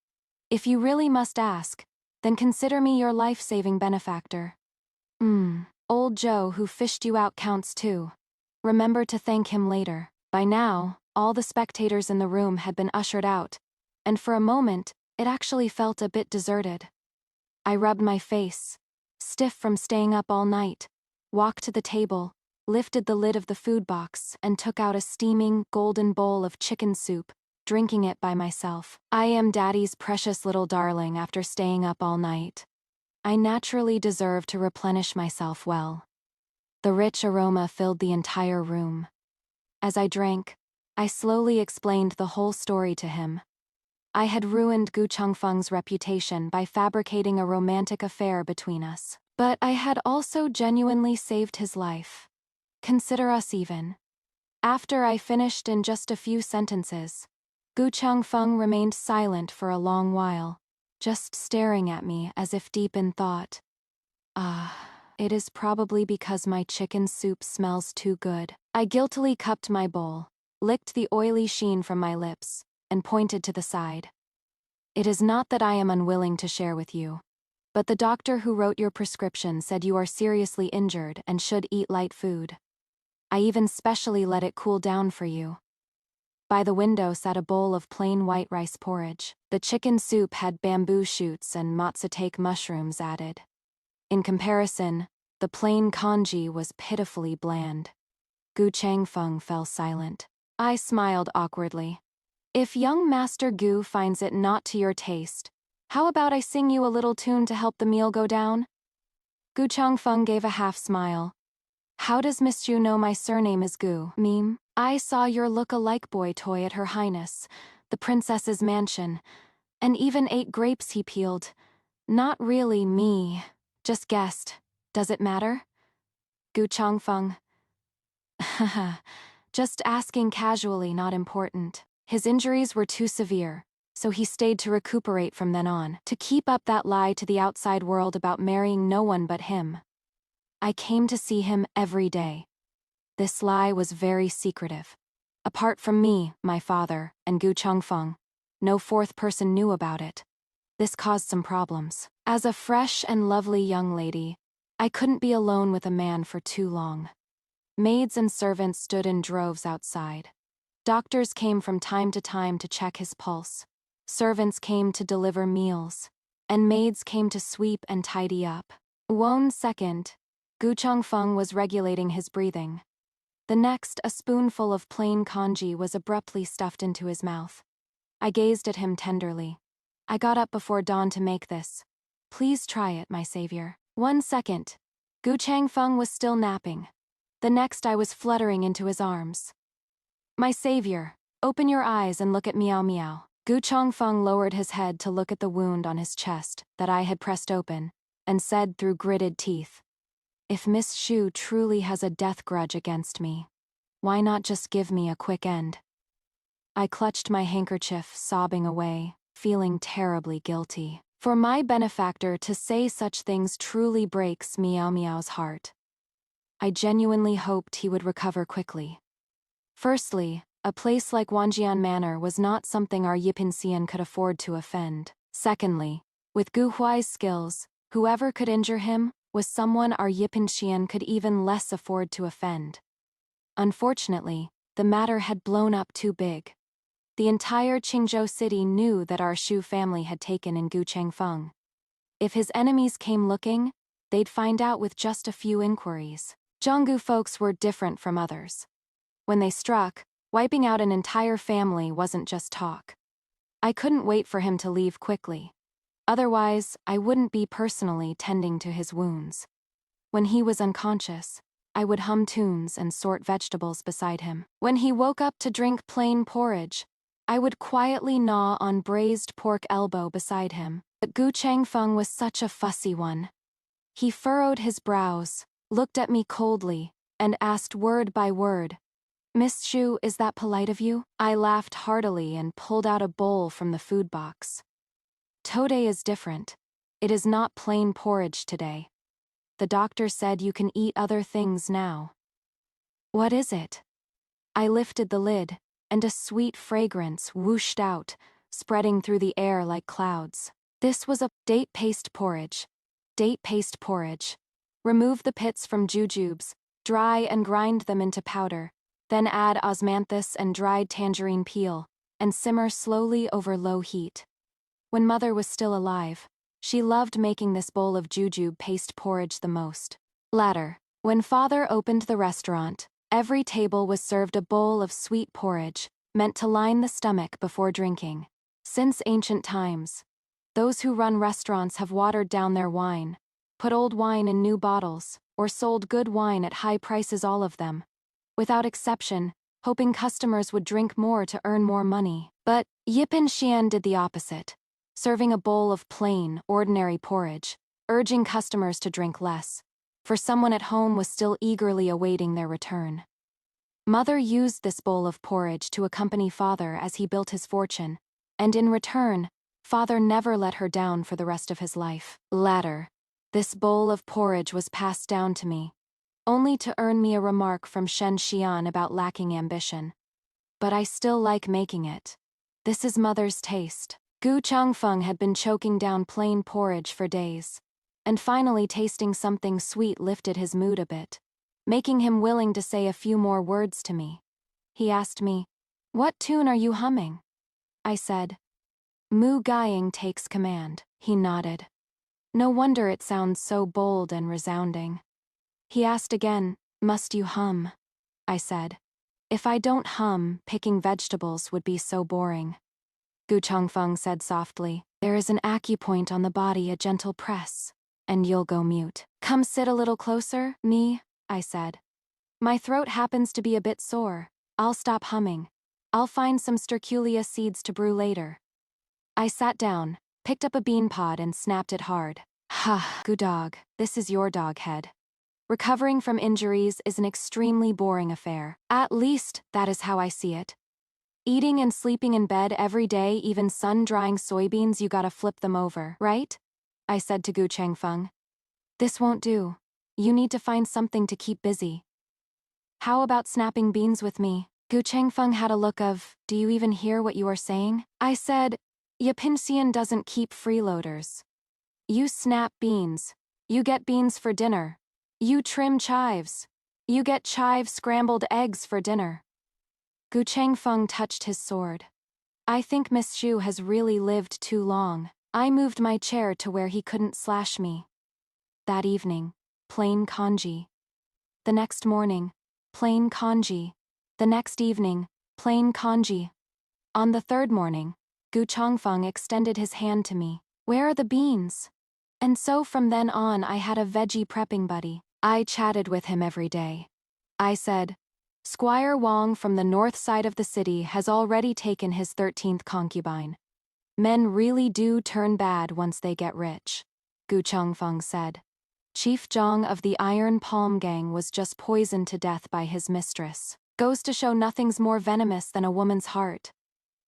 If you really must ask, then consider me your life-saving benefactor. Old Joe who fished you out counts too. Remember to thank him later. By now, all the spectators in the room had been ushered out, and for a moment, it actually felt a bit deserted. I rubbed my face, stiff from staying up all night, walked to the table, lifted the lid of the food box, and took out a steaming, golden bowl of chicken soup, drinking it by myself. I am Daddy's precious little darling after staying up all night. I naturally deserve to replenish myself well. The rich aroma filled the entire room. As I drank, I slowly explained the whole story to him. I had ruined Gu Chengfeng's reputation by fabricating a romantic affair between us. But I had also genuinely saved his life. Consider us even. After I finished in just a few sentences, Gu Chengfeng remained silent for a long while, just staring at me as if deep in thought. It is probably because my chicken soup smells too good. I guiltily cupped my bowl, licked the oily sheen from my lips, and pointed to the side. It is not that I am unwilling to share with you, but the doctor who wrote your prescription said you are seriously injured and should eat light food. I even specially let it cool down for you. By the window sat a bowl of plain white rice porridge. The chicken soup had bamboo shoots and matsutake mushrooms added. In comparison, the plain congee was pitifully bland. Gu Chengfeng fell silent. I smiled awkwardly. If young Master Gu finds it not to your taste, how about I sing you a little tune to help the meal go down? Gu Chengfeng gave a half-smile. How does Miss Zhu know my surname is Gu? Meme? I saw your look-alike boy toy at Her Highness, the princess's mansion, and even ate grapes he peeled. Not really me, just guessed. Does it matter? Gu Chengfeng. Haha, just asking casually, not important. His injuries were too severe, so he stayed to recuperate from then on, to keep up that lie to the outside world about marrying no one but him. I came to see him every day. This lie was very secretive. Apart from me, my father, and Gu Chengfeng, no fourth person knew about it. This caused some problems. As a fresh and lovely young lady, I couldn't be alone with a man for too long. Maids and servants stood in droves outside. Doctors came from time to check his pulse. Servants came to deliver meals, and maids came to sweep and tidy up. 1 second, Gu Chengfeng was regulating his breathing. The next, a spoonful of plain congee was abruptly stuffed into his mouth. I gazed at him tenderly. I got up before dawn to make this. Please try it, my savior. 1 second. Gu Chengfeng was still napping. The next, I was fluttering into his arms. My savior, open your eyes and look at Miao Miao. Gu Chengfeng lowered his head to look at the wound on his chest that I had pressed open, and said through gritted teeth, if Miss Shu truly has a death grudge against me, why not just give me a quick end? I clutched my handkerchief, sobbing away, feeling terribly guilty. For my benefactor to say such things truly breaks Miao Miao's heart. I genuinely hoped he would recover quickly. Firstly, a place like Wanjian Manor was not something our Yipin Xian could afford to offend. Secondly, with Gu Huai's skills, whoever could injure him was someone our Yipin Xian could even less afford to offend. Unfortunately, the matter had blown up too big. The entire Qingzhou city knew that our Shu family had taken in Gu Chengfeng. If his enemies came looking, they'd find out with just a few inquiries. Zhonggu folks were different from others. When they struck, wiping out an entire family wasn't just talk. I couldn't wait for him to leave quickly. Otherwise, I wouldn't be personally tending to his wounds. When he was unconscious, I would hum tunes and sort vegetables beside him. When he woke up to drink plain porridge, I would quietly gnaw on braised pork elbow beside him. But Gu Chengfeng was such a fussy one. He furrowed his brows, looked at me coldly, and asked word by word, Miss Shu, is that polite of you? I laughed heartily and pulled out a bowl from the food box. Today is different. It is not plain porridge today. The doctor said you can eat other things now. What is it? I lifted the lid, and a sweet fragrance whooshed out, spreading through the air like clouds. This was a date paste porridge. Date paste porridge. Remove the pits from jujubes, dry and grind them into powder, then add osmanthus and dried tangerine peel, and simmer slowly over low heat. When Mother was still alive, she loved making this bowl of jujube paste porridge the most. Later, when Father opened the restaurant, every table was served a bowl of sweet porridge, meant to line the stomach before drinking. Since ancient times, those who run restaurants have watered down their wine, put old wine in new bottles, or sold good wine at high prices, all of them, without exception, hoping customers would drink more to earn more money. But Yipin Xian did the opposite, serving a bowl of plain, ordinary porridge, urging customers to drink less, for someone at home was still eagerly awaiting their return. Mother used this bowl of porridge to accompany Father as he built his fortune, and in return, Father never let her down for the rest of his life. Later, this bowl of porridge was passed down to me, only to earn me a remark from Shen Xian about lacking ambition. But I still like making it. This is Mother's taste. Gu Changfeng had been choking down plain porridge for days, and finally tasting something sweet lifted his mood a bit, making him willing to say a few more words to me. He asked me, "What tune are you humming?" I said, "Mu Guying takes command." He nodded. No wonder it sounds so bold and resounding. He asked again, "Must you hum?" I said, "If I don't hum, picking vegetables would be so boring." Gu Changfeng said softly, "There is an acupoint on the body, a gentle press, and you'll go mute." "Come sit a little closer, me," I said. "My throat happens to be a bit sore. I'll stop humming. I'll find some sterculia seeds to brew later." I sat down, picked up a bean pod and snapped it hard. "Ha, good dog, this is your dog head. Recovering from injuries is an extremely boring affair. At least, that is how I see it. Eating and sleeping in bed every day, even sun-drying soybeans, you gotta flip them over, right?" I said to Gu Changfeng. "This won't do. You need to find something to keep busy. How about snapping beans with me?" Gu Changfeng had a look of, "Do you even hear what you are saying?" I said, "Yapinxian doesn't keep freeloaders. You snap beans. You get beans for dinner. You trim chives. You get chive scrambled eggs for dinner." Gu Changfeng touched his sword. "I think Miss Xu has really lived too long." I moved my chair to where he couldn't slash me. That evening, plain congee. The next morning, plain congee. The next evening, plain congee. On the third morning, Gu Changfeng extended his hand to me. "Where are the beans?" And so from then on I had a veggie prepping buddy. I chatted with him every day. I said, "Squire Wang from the north side of the city has already taken his 13th concubine. Men really do turn bad once they get rich," Gu Changfeng said. "Chief Zhang of the Iron Palm Gang was just poisoned to death by his mistress. Goes to show nothing's more venomous than a woman's heart,"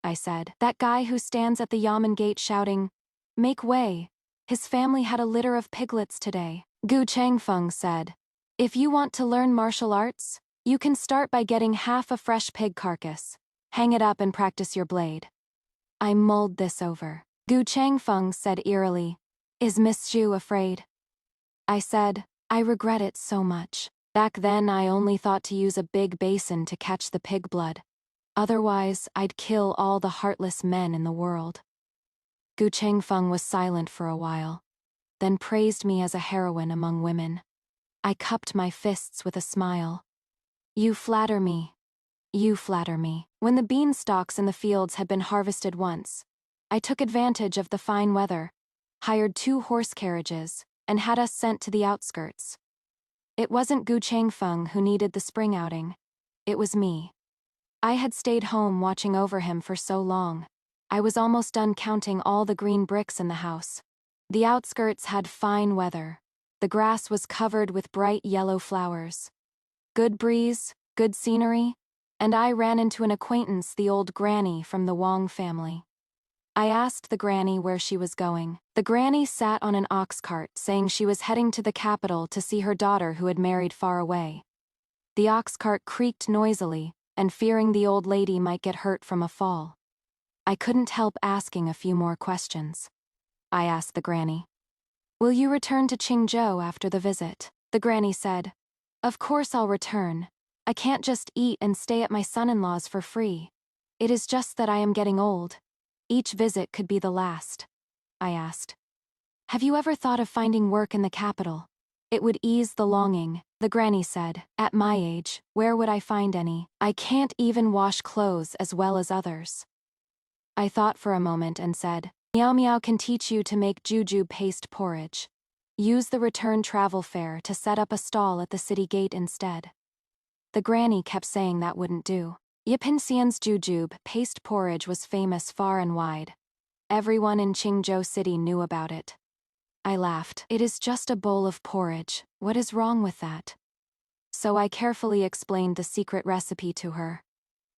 I said. "That guy who stands at the Yamen gate shouting, 'Make way,' his family had a litter of piglets today." Gu Changfeng said, "If you want to learn martial arts, you can start by getting half a fresh pig carcass. Hang it up and practice your blade." I mulled this over. Gu Changfeng said eerily, "Is Miss Xu afraid?" I said, "I regret it so much. Back then I only thought to use a big basin to catch the pig blood. Otherwise, I'd kill all the heartless men in the world." Gu Changfeng was silent for a while, then praised me as a heroine among women. I cupped my fists with a smile. "You flatter me. You flatter me." When the beanstalks in the fields had been harvested once, I took advantage of the fine weather, hired 2 horse carriages, and had us sent to the outskirts. It wasn't Gu Changfeng who needed the spring outing. It was me. I had stayed home watching over him for so long. I was almost done counting all the green bricks in the house. The outskirts had fine weather. The grass was covered with bright yellow flowers. Good breeze, good scenery, and I ran into an acquaintance, the old granny from the Wang family. I asked the granny where she was going. The granny sat on an ox cart saying she was heading to the capital to see her daughter who had married far away. The ox cart creaked noisily, and fearing the old lady might get hurt from a fall, I couldn't help asking a few more questions. I asked the granny, "Will you return to Qingzhou after the visit?" The granny said, "Of course I'll return. I can't just eat and stay at my son-in-law's for free. It is just that I am getting old. Each visit could be the last." I asked, "Have you ever thought of finding work in the capital? It would ease the longing." The granny said, "At my age, where would I find any? I can't even wash clothes as well as others." I thought for a moment and said, "Meow Meow can teach you to make jujube paste porridge. Use the return travel fare to set up a stall at the city gate instead." The granny kept saying that wouldn't do. Yipinxian's jujube paste porridge was famous far and wide. Everyone in Qingzhou City knew about it. I laughed. "It is just a bowl of porridge. What is wrong with that?" So I carefully explained the secret recipe to her.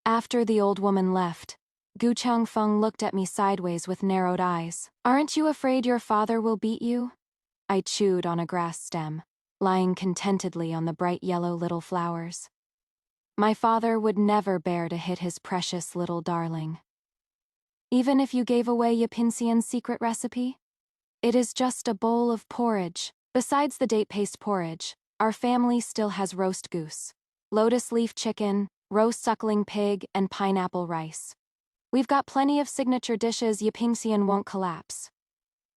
After the old woman left, Gu Changfeng looked at me sideways with narrowed eyes. "Aren't you afraid your father will beat you?" I chewed on a grass stem, lying contentedly on the bright yellow little flowers. My father would never bear to hit his precious little darling. "Even if you gave away Yipinxian's secret recipe? It is just a bowl of porridge. Besides the date paste porridge, our family still has roast goose, lotus leaf chicken, roast suckling pig, and pineapple rice. We've got plenty of signature dishes Yipingxian won't collapse."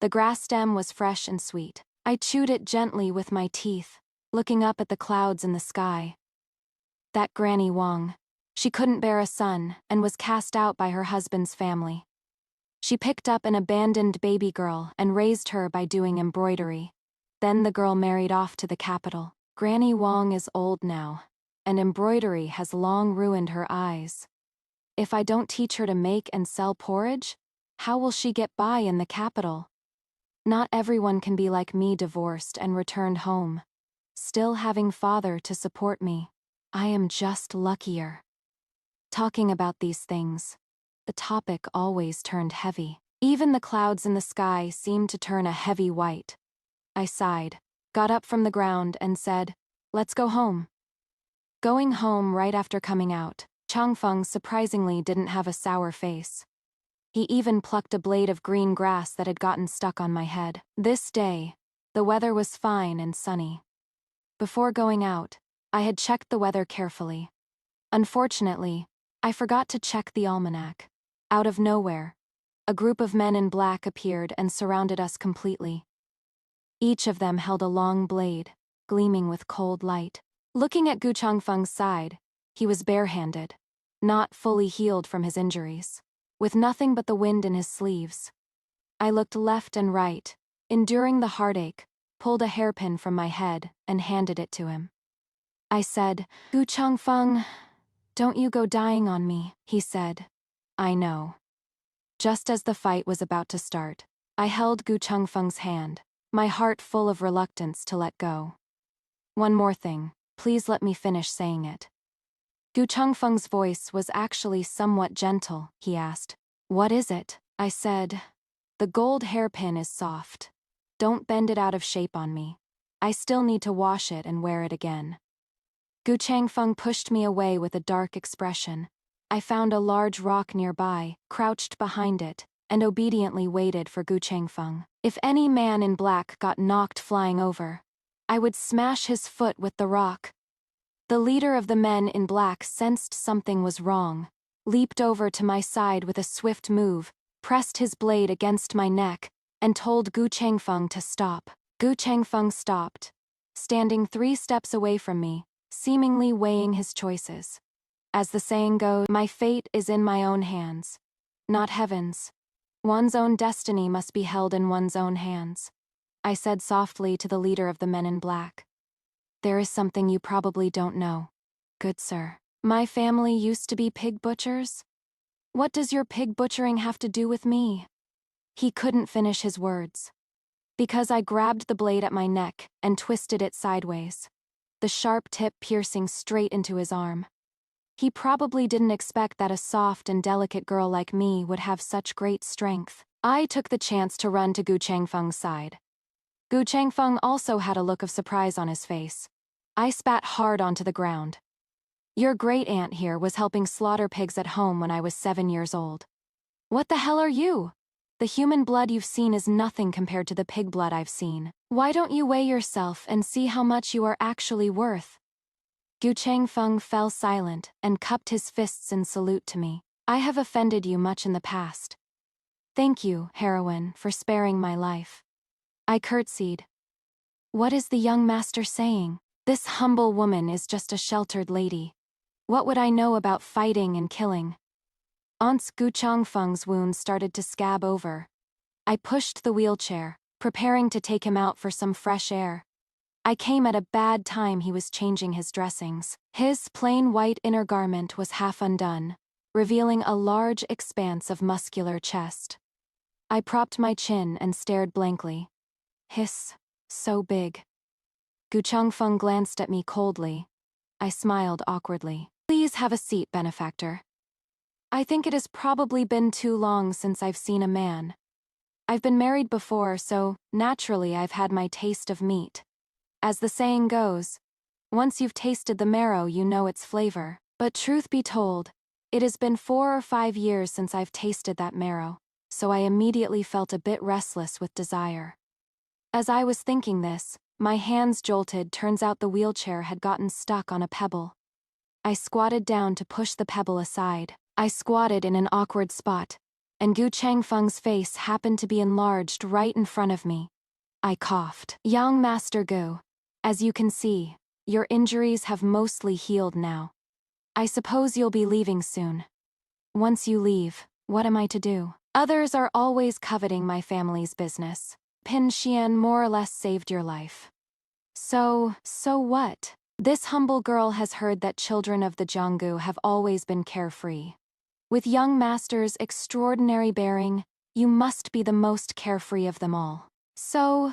The grass stem was fresh and sweet. I chewed it gently with my teeth, looking up at the clouds in the sky. That Granny Wang. She couldn't bear a son and was cast out by her husband's family. She picked up an abandoned baby girl and raised her by doing embroidery. Then the girl married off to the capital. Granny Wang is old now, and embroidery has long ruined her eyes. If I don't teach her to make and sell porridge, how will she get by in the capital? Not everyone can be like me, divorced and returned home, still having father to support me. I am just luckier. Talking about these things, the topic always turned heavy. Even the clouds in the sky seemed to turn a heavy white. I sighed, got up from the ground and said, "Let's go home." Going home right after coming out, Changfeng surprisingly didn't have a sour face. He even plucked a blade of green grass that had gotten stuck on my head. This day, the weather was fine and sunny. Before going out, I had checked the weather carefully. Unfortunately, I forgot to check the almanac. Out of nowhere, a group of men in black appeared and surrounded us completely. Each of them held a long blade, gleaming with cold light. Looking at Gu Changfeng's side, he was barehanded, not fully healed from his injuries, with nothing but the wind in his sleeves. I looked left and right, enduring the heartache, pulled a hairpin from my head, and handed it to him. I said, "Gu Changfeng, don't you go dying on me," he said. "I know." Just as the fight was about to start, I held Gu Changfeng's hand, my heart full of reluctance to let go. "One more thing, please let me finish saying it." Gu Changfeng's voice was actually somewhat gentle. He asked, "What is it?" I said, "The gold hairpin is soft. Don't bend it out of shape on me. I still need to wash it and wear it again." Gu Changfeng pushed me away with a dark expression. I found a large rock nearby, crouched behind it, and obediently waited for Gu Changfeng. If any man in black got knocked flying over, I would smash his foot with the rock. The leader of the men in black sensed something was wrong, leaped over to my side with a swift move, pressed his blade against my neck, and told Gu Changfeng to stop. Gu Changfeng stopped, standing 3 steps away from me, seemingly weighing his choices. As the saying goes, my fate is in my own hands, not heaven's. One's own destiny must be held in one's own hands. I said softly to the leader of the men in black. "There is something you probably don't know, good sir. My family used to be pig butchers. What does your pig butchering have to do with me?" He couldn't finish his words, because I grabbed the blade at my neck and twisted it sideways, the sharp tip piercing straight into his arm. He probably didn't expect that a soft and delicate girl like me would have such great strength. I took the chance to run to Gu Changfeng's side. Gu Changfeng also had a look of surprise on his face. I spat hard onto the ground, Your great-aunt here was helping slaughter pigs at home when I was 7 years old. What the hell are you? The human blood you've seen is nothing compared to the pig blood I've seen. Why don't you weigh yourself and see how much you are actually worth? Gu Changfeng fell silent and cupped his fists in salute to me. I have offended you much in the past. Thank you, heroine, for sparing my life. I curtsied. What is the young master saying? This humble woman is just a sheltered lady. What would I know about fighting and killing? Aunt's Gu Changfeng's wounds started to scab over. I pushed the wheelchair, preparing to take him out for some fresh air. I came at a bad time. He was changing his dressings. His plain white inner garment was half undone, revealing a large expanse of muscular chest. I propped my chin and stared blankly. Hiss, so big. Gu Changfeng glanced at me coldly. I smiled awkwardly. Please have a seat, benefactor. I think it has probably been too long since I've seen a man. I've been married before, so naturally I've had my taste of meat. As the saying goes, once you've tasted the marrow, you know its flavor. But truth be told, it has been 4 or 5 years since I've tasted that marrow, so I immediately felt a bit restless with desire. As I was thinking this, my hands jolted. Turns out the wheelchair had gotten stuck on a pebble. I squatted down to push the pebble aside. I squatted in an awkward spot, and Gu Changfeng's face happened to be enlarged right in front of me. I coughed. Young Master Gu, as you can see, your injuries have mostly healed now. I suppose you'll be leaving soon. Once you leave, what am I to do? Others are always coveting my family's business. Pin Xian more or less saved your life. So what? This humble girl has heard that children of the Jianggu have always been carefree. With young master's extraordinary bearing, you must be the most carefree of them all. So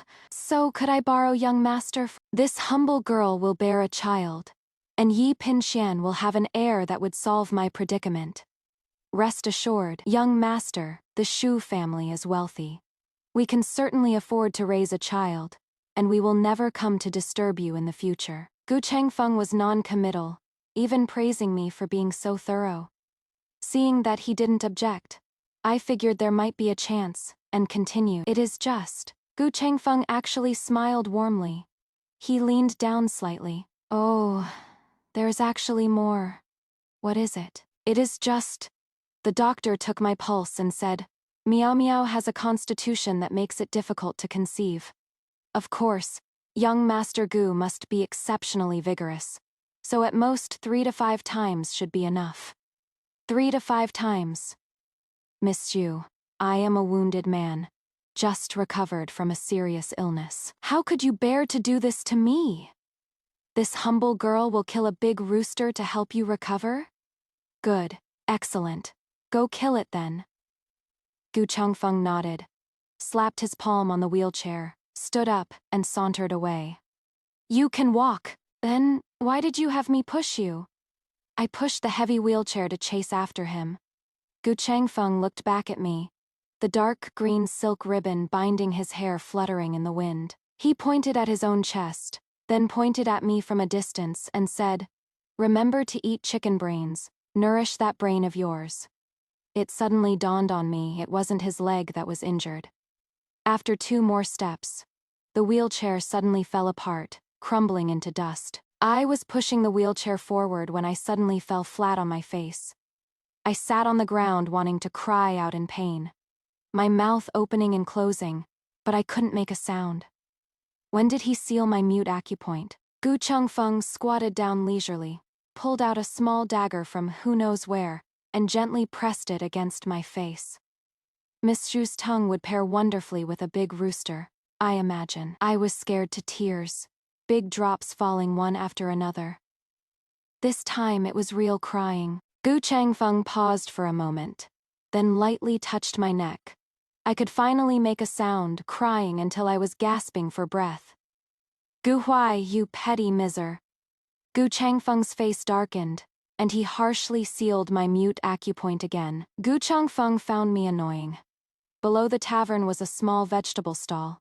could I borrow young master? This humble girl will bear a child, and Yi Pinxian will have an heir that would solve my predicament. Rest assured, young master, the Shu family is wealthy. We can certainly afford to raise a child, and we will never come to disturb you in the future. Gu Changfeng was non-committal, even praising me for being so thorough. Seeing that he didn't object, I figured there might be a chance, and continued. It is just. Gu Changfeng actually smiled warmly. He leaned down slightly. Oh, there's actually more. What is it? It is just. The doctor took my pulse and said, Meow Meow has a constitution that makes it difficult to conceive. Of course, young Master Gu must be exceptionally vigorous, so at most 3 to 5 times should be enough. 3 to 5 times. Miss Xu, I am a wounded man, just recovered from a serious illness. How could you bear to do this to me? This humble girl will kill a big rooster to help you recover? Good, excellent. Go kill it then. Gu Changfeng nodded, slapped his palm on the wheelchair, stood up, and sauntered away. You can walk. Then, why did you have me push you? I pushed the heavy wheelchair to chase after him. Gu Changfeng looked back at me, the dark green silk ribbon binding his hair fluttering in the wind. He pointed at his own chest, then pointed at me from a distance and said, Remember to eat chicken brains, nourish that brain of yours. It suddenly dawned on me it wasn't his leg that was injured. After 2 more steps, the wheelchair suddenly fell apart, crumbling into dust. I was pushing the wheelchair forward when I suddenly fell flat on my face. I sat on the ground wanting to cry out in pain, my mouth opening and closing, but I couldn't make a sound. When did he seal my mute acupoint? Gu Changfeng squatted down leisurely, pulled out a small dagger from who knows where, and gently pressed it against my face. Miss Xu's tongue would pair wonderfully with a big rooster, I imagine. I was scared to tears, big drops falling one after another. This time it was real crying. Gu Changfeng paused for a moment, then lightly touched my neck. I could finally make a sound, crying until I was gasping for breath. Gu Huai, you petty miser. Gu Changfeng's face darkened, and he harshly sealed my mute acupoint again. Gu Changfeng found me annoying. Below the tavern was a small vegetable stall.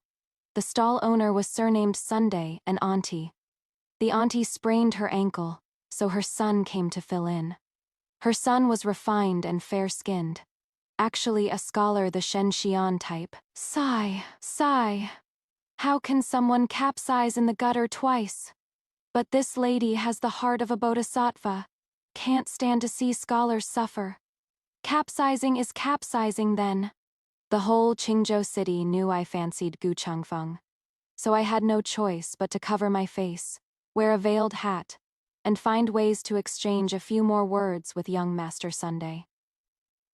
The stall owner was surnamed Sunday, an auntie. The auntie sprained her ankle, so her son came to fill in. Her son was refined and fair-skinned. Actually a scholar, the Shen Xian type. Sigh, sigh. How can someone capsize in the gutter twice? But this lady has the heart of a bodhisattva. Can't stand to see scholars suffer. Capsizing is capsizing then. The whole Qingzhou city knew I fancied Gu Changfeng. So I had no choice but to cover my face, wear a veiled hat, and find ways to exchange a few more words with young Master Sunday.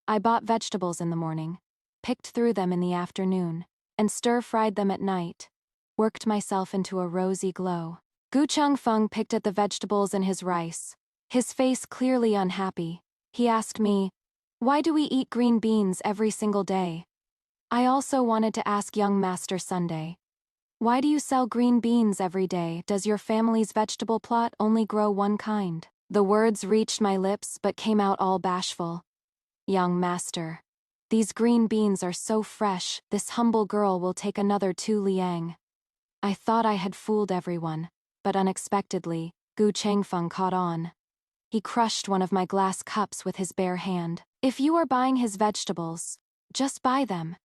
I bought vegetables in the morning, picked through them in the afternoon, and stir-fried them at night, worked myself into a rosy glow. Gu Changfeng picked at the vegetables and his rice, his face clearly unhappy. He asked me, "Why do we eat green beans every single day?" I also wanted to ask young Master Sunday, "Why do you sell green beans every day? Does your family's vegetable plot only grow one kind?" The words reached my lips but came out all bashful. "Young master, these green beans are so fresh, this humble girl will take another 2 liang. I thought I had fooled everyone, but unexpectedly, Gu Changfeng caught on. He crushed one of my glass cups with his bare hand. "If you are buying his vegetables, just buy them.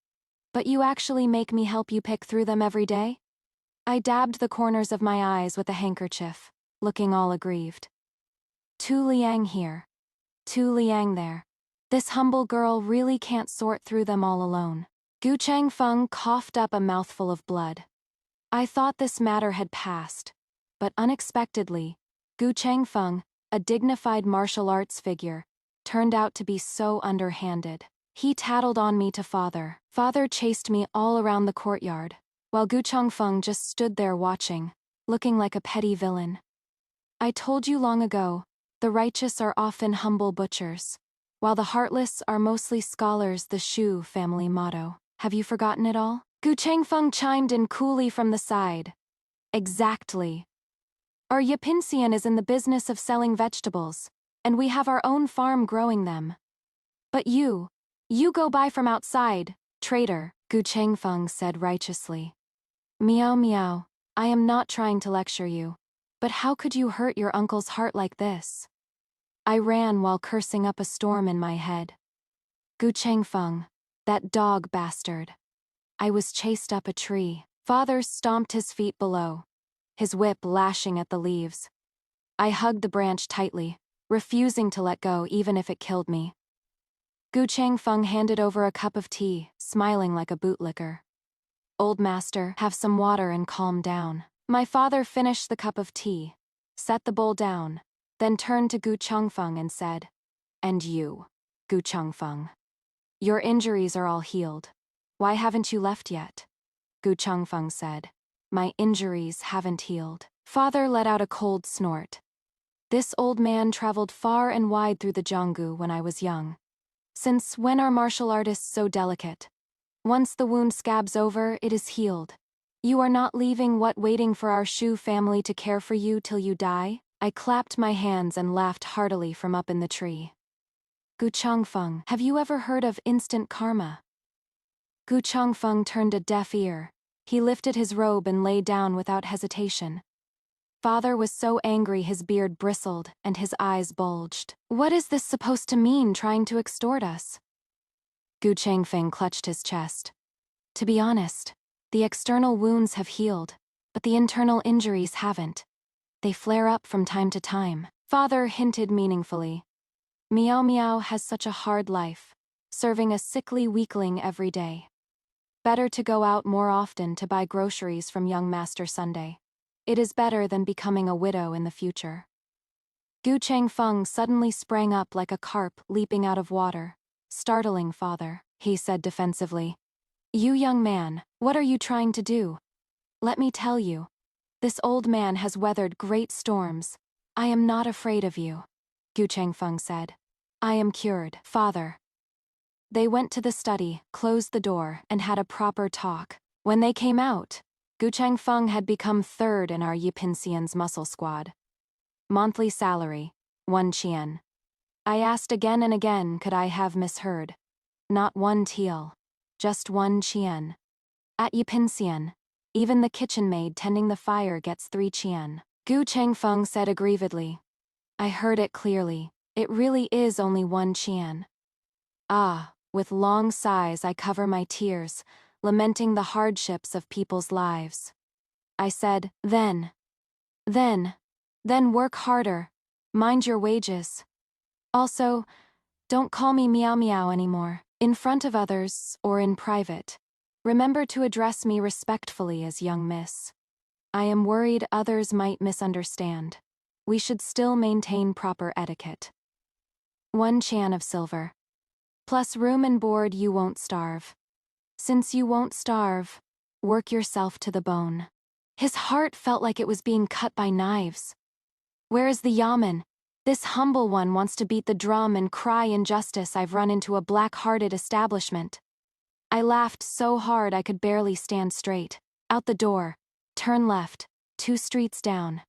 But you actually make me help you pick through them every day?" I dabbed the corners of my eyes with a handkerchief, looking all aggrieved. 2 liang here, 2 liang there. This humble girl really can't sort through them all alone. Gu Changfeng coughed up a mouthful of blood. I thought this matter had passed, but unexpectedly, Gu Changfeng, a dignified martial arts figure, turned out to be so underhanded. He tattled on me to father. Father chased me all around the courtyard, while Gu Changfeng just stood there watching, looking like a petty villain. I told you long ago, the righteous are often humble butchers, while the heartless are mostly scholars, the Shu family motto. Have you forgotten it all? Gu Changfeng chimed in coolly from the side. Exactly. Our Yapinsian is in the business of selling vegetables, and we have our own farm growing them. But you go buy from outside, traitor, Gu Changfeng said righteously. Meow meow, I am not trying to lecture you, but how could you hurt your uncle's heart like this? I ran while cursing up a storm in my head. Gu Changfeng, that dog bastard. I was chased up a tree. Father stomped his feet below, his whip lashing at the leaves. I hugged the branch tightly, refusing to let go even if it killed me. Gu Changfeng handed over a cup of tea, smiling like a bootlicker. "Old master, have some water and calm down." My father finished the cup of tea, set the bowl down, then turned to Gu Changfeng and said, "And you, Gu Changfeng. Your injuries are all healed. Why haven't you left yet?" Gu Changfeng said, "My injuries haven't healed." Father let out a cold snort. This old man traveled far and wide through the Jianggu when I was young. Since when are martial artists so delicate? Once the wound scabs over, it is healed. You are not leaving waiting for our Shu family to care for you till you die? I clapped my hands and laughed heartily from up in the tree. Gu Changfeng, have you ever heard of instant karma? Gu Changfeng turned a deaf ear. He lifted his robe and lay down without hesitation. Father was so angry his beard bristled and his eyes bulged. What is this supposed to mean, trying to extort us? Gu Changfeng clutched his chest. To be honest, the external wounds have healed, but the internal injuries haven't. They flare up from time to time. Father hinted meaningfully. Meow Meow has such a hard life, serving a sickly weakling every day. Better to go out more often to buy groceries from young Master Sunday. It is better than becoming a widow in the future. Gu Changfeng suddenly sprang up like a carp leaping out of water, startling father. He said defensively, "You young man, what are you trying to do? Let me tell you. This old man has weathered great storms. I am not afraid of you." Gu Changfeng said, "I am cured, father." They went to the study, closed the door, and had a proper talk. When they came out, Gu Changfeng had become third in our Yipinsian's muscle squad. Monthly salary, 1 qian. I asked again and again could I have misheard. Not 1 TL, just 1 qian. At Yipinsian, even the kitchen maid tending the fire gets 3 qian. Gu Changfeng said aggrievedly, I heard it clearly. It really is only one Qian. Ah, with long sighs I cover my tears, lamenting the hardships of people's lives. I said, then work harder. Mind your wages. Also, don't call me Meow Meow anymore, in front of others or in private. Remember to address me respectfully as young miss. I am worried others might misunderstand. We should still maintain proper etiquette. 1 Chan of silver. Plus room and board, you won't starve. Since you won't starve, work yourself to the bone. His heart felt like it was being cut by knives. Where is the yamen? This humble one wants to beat the drum and cry injustice. I've run into a black-hearted establishment. I laughed so hard I could barely stand straight. Out the door. Turn left. 2 streets down.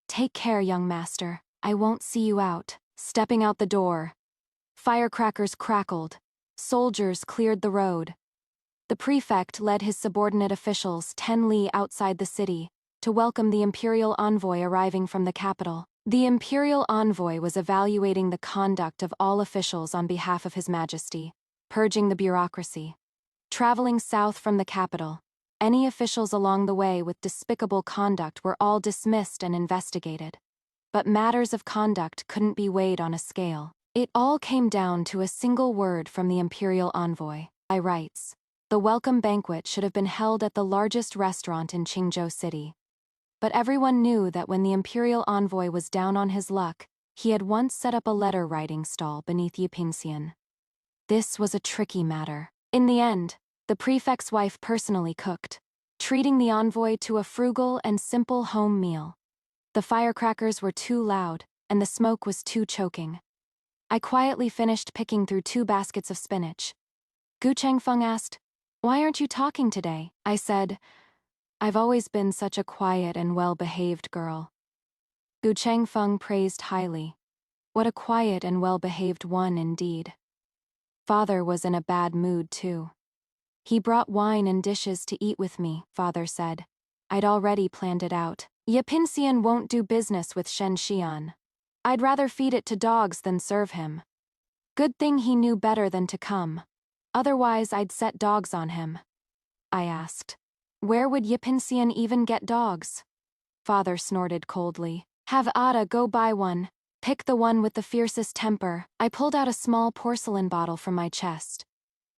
Take care, young master. I won't see you out. Stepping out the door. Firecrackers crackled. Soldiers cleared the road. The prefect led his subordinate officials 10 li outside the city to welcome the imperial envoy arriving from the capital. The imperial envoy was evaluating the conduct of all officials on behalf of His Majesty, purging the bureaucracy. Traveling south from the capital, any officials along the way with despicable conduct were all dismissed and investigated. But matters of conduct couldn't be weighed on a scale. It all came down to a single word from the imperial envoy. I writes, the welcome banquet should have been held at the largest restaurant in Qingzhou City. But everyone knew that when the imperial envoy was down on his luck, he had once set up a letter-writing stall beneath Yipingxian. This was a tricky matter. In the end, the prefect's wife personally cooked, treating the envoy to a frugal and simple home meal. The firecrackers were too loud, and the smoke was too choking. I quietly finished picking through 2 baskets of spinach. Gu Chengfeng asked, "Why aren't you talking today?" I said, "I've always been such a quiet and well-behaved girl." Gu Chengfeng praised highly. What a quiet and well-behaved one indeed. Father was in a bad mood too. He brought wine and dishes to eat with me, Father said. I'd already planned it out. Yipingxian won't do business with Shen Xian. I'd rather feed it to dogs than serve him. Good thing he knew better than to come. Otherwise I'd set dogs on him. I asked, where would Yipingxian even get dogs? Father snorted coldly. Have Ada go buy one. Pick the one with the fiercest temper. I pulled out a small porcelain bottle from my chest.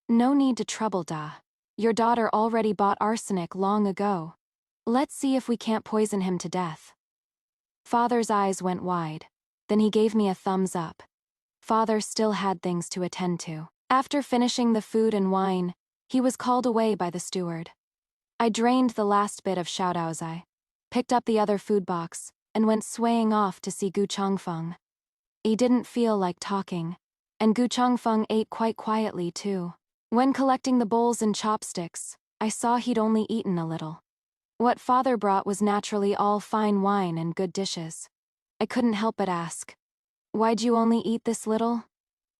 No need to trouble, Da. Your daughter already bought arsenic long ago. Let's see if we can't poison him to death. Father's eyes went wide. Then he gave me a thumbs up. Father still had things to attend to. After finishing the food and wine, he was called away by the steward. I drained the last bit of xiaodaozai, picked up the other food box, and went swaying off to see Gu Changfeng. He didn't feel like talking, and Gu Changfeng ate quite quietly too. When collecting the bowls and chopsticks, I saw he'd only eaten a little. What Father brought was naturally all fine wine and good dishes. I couldn't help but ask, why'd you only eat this little?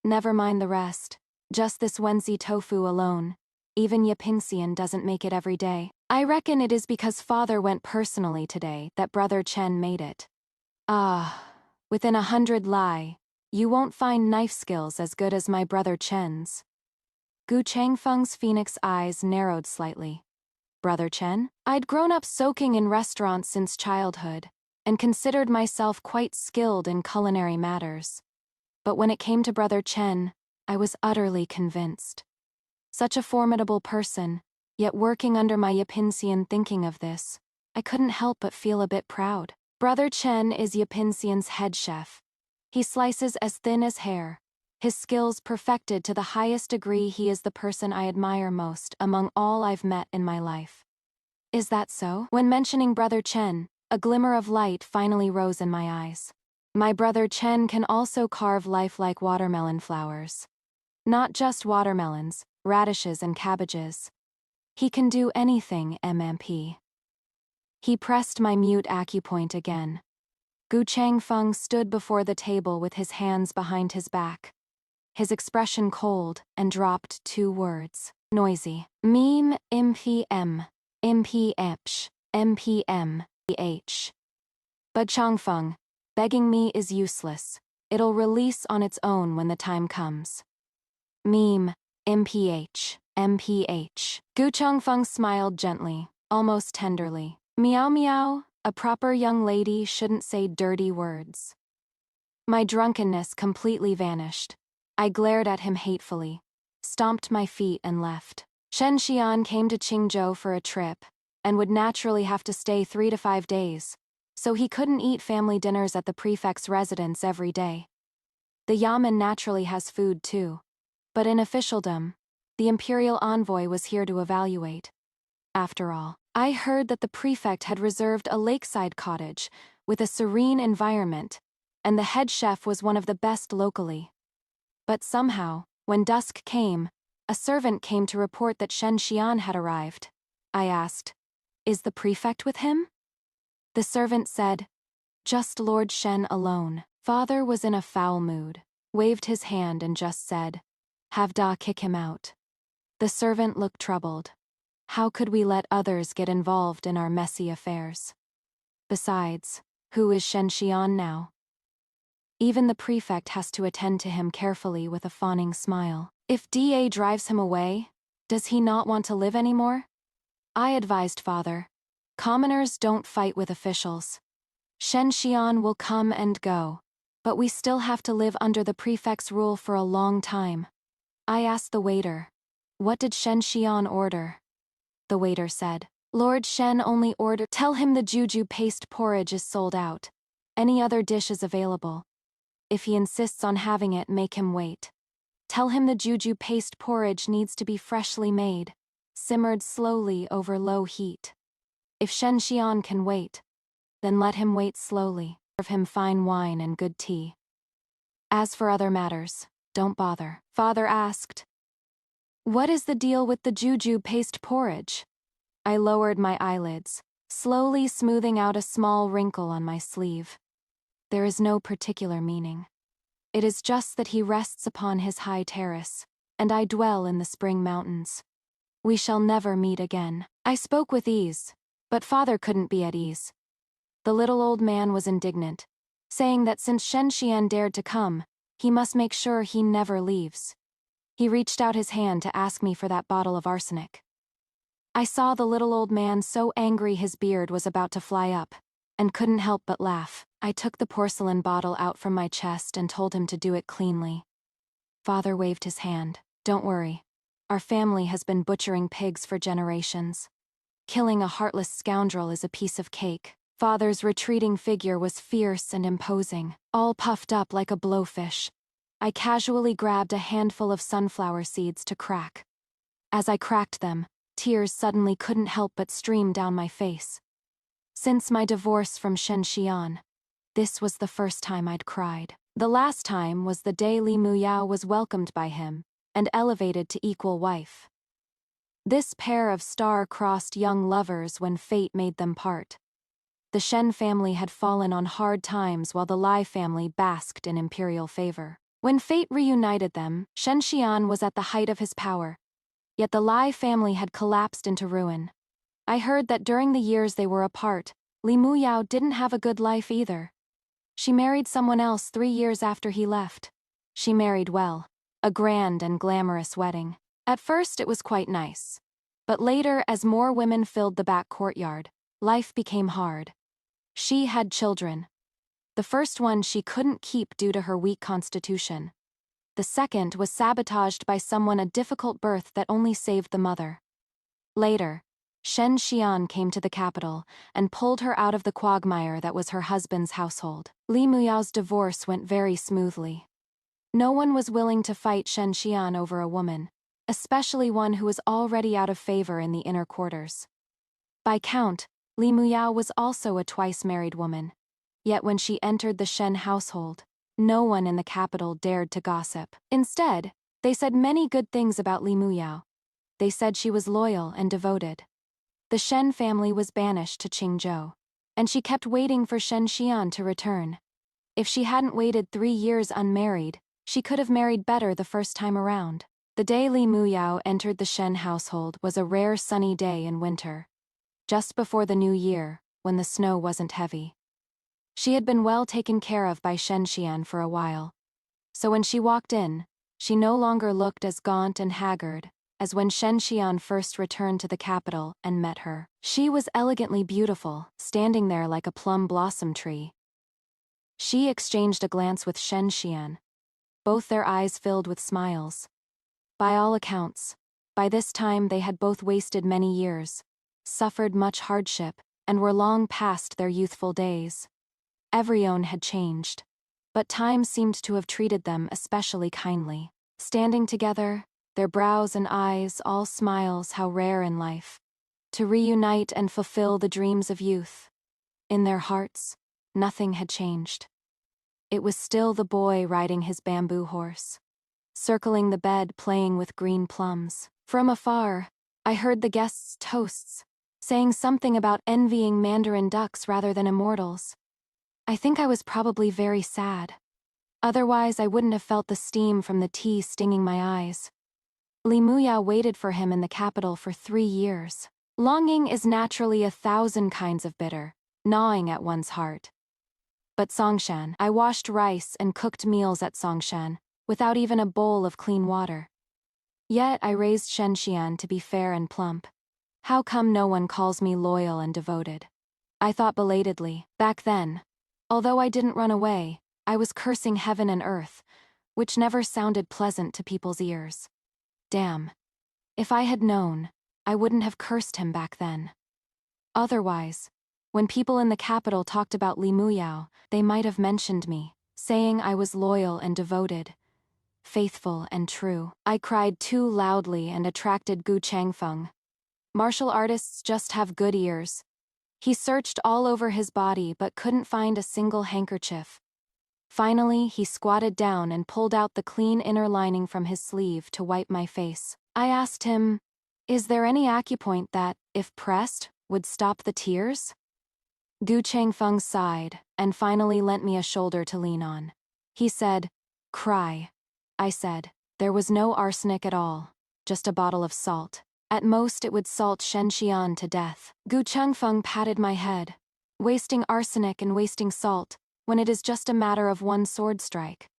Never mind the rest, just this Wenzi tofu alone. Even Yipingxian doesn't make it every day. I reckon it is because Father went personally today that Brother Chen made it. Ah, within 100 li, you won't find knife skills as good as my Brother Chen's. Gu Changfeng's phoenix eyes narrowed slightly. Brother Chen? I'd grown up soaking in restaurants since childhood, and considered myself quite skilled in culinary matters. But when it came to Brother Chen, I was utterly convinced. Such a formidable person, yet working under my Yipingxian. Thinking of this, I couldn't help but feel a bit proud. Brother Chen is Yipingxian's head chef. He slices as thin as hair. His skills perfected to the highest degree. He is the person I admire most among all I've met in my life. Is that so? When mentioning Brother Chen, a glimmer of light finally rose in my eyes. My Brother Chen can also carve lifelike watermelon flowers. Not just watermelons, radishes and cabbages. He can do anything, MMP. He pressed my mute acupoint again. Gu Changfeng stood before the table with his hands behind his back. His expression cold, and dropped 2 words. Noisy. Meme MPM. MPH. MPM. H. But Changfeng, Begging me is useless. It'll release on its own when the time comes. Meme. MPH. MPH. Gu Chongfeng smiled gently, almost tenderly. Meow meow, a proper young lady shouldn't say dirty words. My drunkenness completely vanished. I glared at him hatefully, stomped my feet and left. Shen Xian came to Qingzhou for a trip, and would naturally have to stay 3 to 5 days, so he couldn't eat family dinners at the prefect's residence every day. The Yamen naturally has food too, but in officialdom, the imperial envoy was here to evaluate. After all, I heard that the prefect had reserved a lakeside cottage with a serene environment, and the head chef was one of the best locally. But somehow, when dusk came, a servant came to report that Shen Xian had arrived. I asked, "Is the prefect with him?" The servant said, "Just Lord Shen alone." Father was in a foul mood, waved his hand and just said, "Have Da kick him out." The servant looked troubled. How could we let others get involved in our messy affairs? Besides, who is Shen Xian now? Even the prefect has to attend to him carefully with a fawning smile. If Da drives him away, does he not want to live anymore? I advised Father, commoners don't fight with officials. Shen Xian will come and go, but we still have to live under the prefect's rule for a long time. I asked the waiter, "What did Shen Xian order?" The waiter said, "Lord Shen only ordered. Tell him the juju paste porridge is sold out. Any other dish is available. If he insists on having it, make him wait. Tell him the juju paste porridge needs to be freshly made, simmered slowly over low heat. If Shen Xian can wait, then let him wait slowly. Serve him fine wine and good tea. As for other matters, don't bother." Father asked, "What is the deal with the juju paste porridge?" I lowered my eyelids, slowly smoothing out a small wrinkle on my sleeve. There is no particular meaning. It is just that he rests upon his high terrace, and I dwell in the spring mountains. We shall never meet again. I spoke with ease, but Father couldn't be at ease. The little old man was indignant, saying that since Shen Xian dared to come, he must make sure he never leaves. He reached out his hand to ask me for that bottle of arsenic. I saw the little old man so angry his beard was about to fly up, and couldn't help but laugh. I took the porcelain bottle out from my chest and told him to do it cleanly. Father waved his hand. "Don't worry. Our family has been butchering pigs for generations. Killing a heartless scoundrel is a piece of cake." Father's retreating figure was fierce and imposing, all puffed up like a blowfish. I casually grabbed a handful of sunflower seeds to crack. As I cracked them, tears suddenly couldn't help but stream down my face. Since my divorce from Shen Xian, this was the first time I'd cried. The last time was the day Li Muyao was welcomed by him and elevated to equal wife. This pair of star-crossed young lovers when fate made them part. The Shen family had fallen on hard times while the Lai family basked in imperial favor. When fate reunited them, Shen Xian was at the height of his power, yet the Lai family had collapsed into ruin. I heard that during the years they were apart, Li Muyao didn't have a good life either. She married someone else 3 years after he left. She married well, a grand and glamorous wedding. At first it was quite nice. But later, as more women filled the back courtyard, life became hard. She had children. The first one she couldn't keep due to her weak constitution. The second was sabotaged by someone, a difficult birth that only saved the mother. Later, Shen Xian came to the capital and pulled her out of the quagmire that was her husband's household. Li Muyao's divorce went very smoothly. No one was willing to fight Shen Xian over a woman, especially one who was already out of favor in the inner quarters. By count, Li Muyao was also a twice-married woman. Yet when she entered the Shen household, no one in the capital dared to gossip. Instead, they said many good things about Li Muyao. They said she was loyal and devoted. The Shen family was banished to Qingzhou, and she kept waiting for Shen Xian to return. If she hadn't waited 3 years unmarried, she could have married better the first time around. The day Li Muyao entered the Shen household was a rare sunny day in winter, just before the new year, when the snow wasn't heavy. She had been well taken care of by Shen Xian for a while. So when she walked in, she no longer looked as gaunt and haggard as when Shen Xian first returned to the capital and met her. She was elegantly beautiful, standing there like a plum blossom tree. She exchanged a glance with Shen Xian, both their eyes filled with smiles. By all accounts, by this time they had both wasted many years, suffered much hardship, and were long past their youthful days. Everyone had changed, but time seemed to have treated them especially kindly. Standing together, their brows and eyes all smiles how rare in life. To reunite and fulfill the dreams of youth. In their hearts, nothing had changed. It was still the boy riding his bamboo horse, circling the bed playing with green plums. From afar, I heard the guests' toasts, saying something about envying mandarin ducks rather than immortals. I think I was probably very sad. Otherwise I wouldn't have felt the steam from the tea stinging my eyes. Li Muyao waited for him in the capital for 3 years. Longing is naturally 1,000 kinds of bitter, gnawing at one's heart. But Songshan, I washed rice and cooked meals at Songshan, without even a bowl of clean water. Yet I raised Shen Xian to be fair and plump. How come no one calls me loyal and devoted? I thought belatedly. Back then, although I didn't run away, I was cursing heaven and earth, which never sounded pleasant to people's ears. Damn. If I had known, I wouldn't have cursed him back then. Otherwise, when people in the capital talked about Li Muyao, they might have mentioned me, saying I was loyal and devoted, faithful and true. I cried too loudly and attracted Gu Changfeng. Martial artists just have good ears. He searched all over his body but couldn't find a single handkerchief. Finally, he squatted down and pulled out the clean inner lining from his sleeve to wipe my face. I asked him, "Is there any acupoint that, if pressed, would stop the tears?" Gu Changfeng sighed, and finally lent me a shoulder to lean on. He said, "Cry." I said, "There was no arsenic at all, just a bottle of salt. At most it would salt Shen Xian to death." Gu Changfeng patted my head. "Wasting arsenic and wasting salt, when it is just a matter of one sword strike.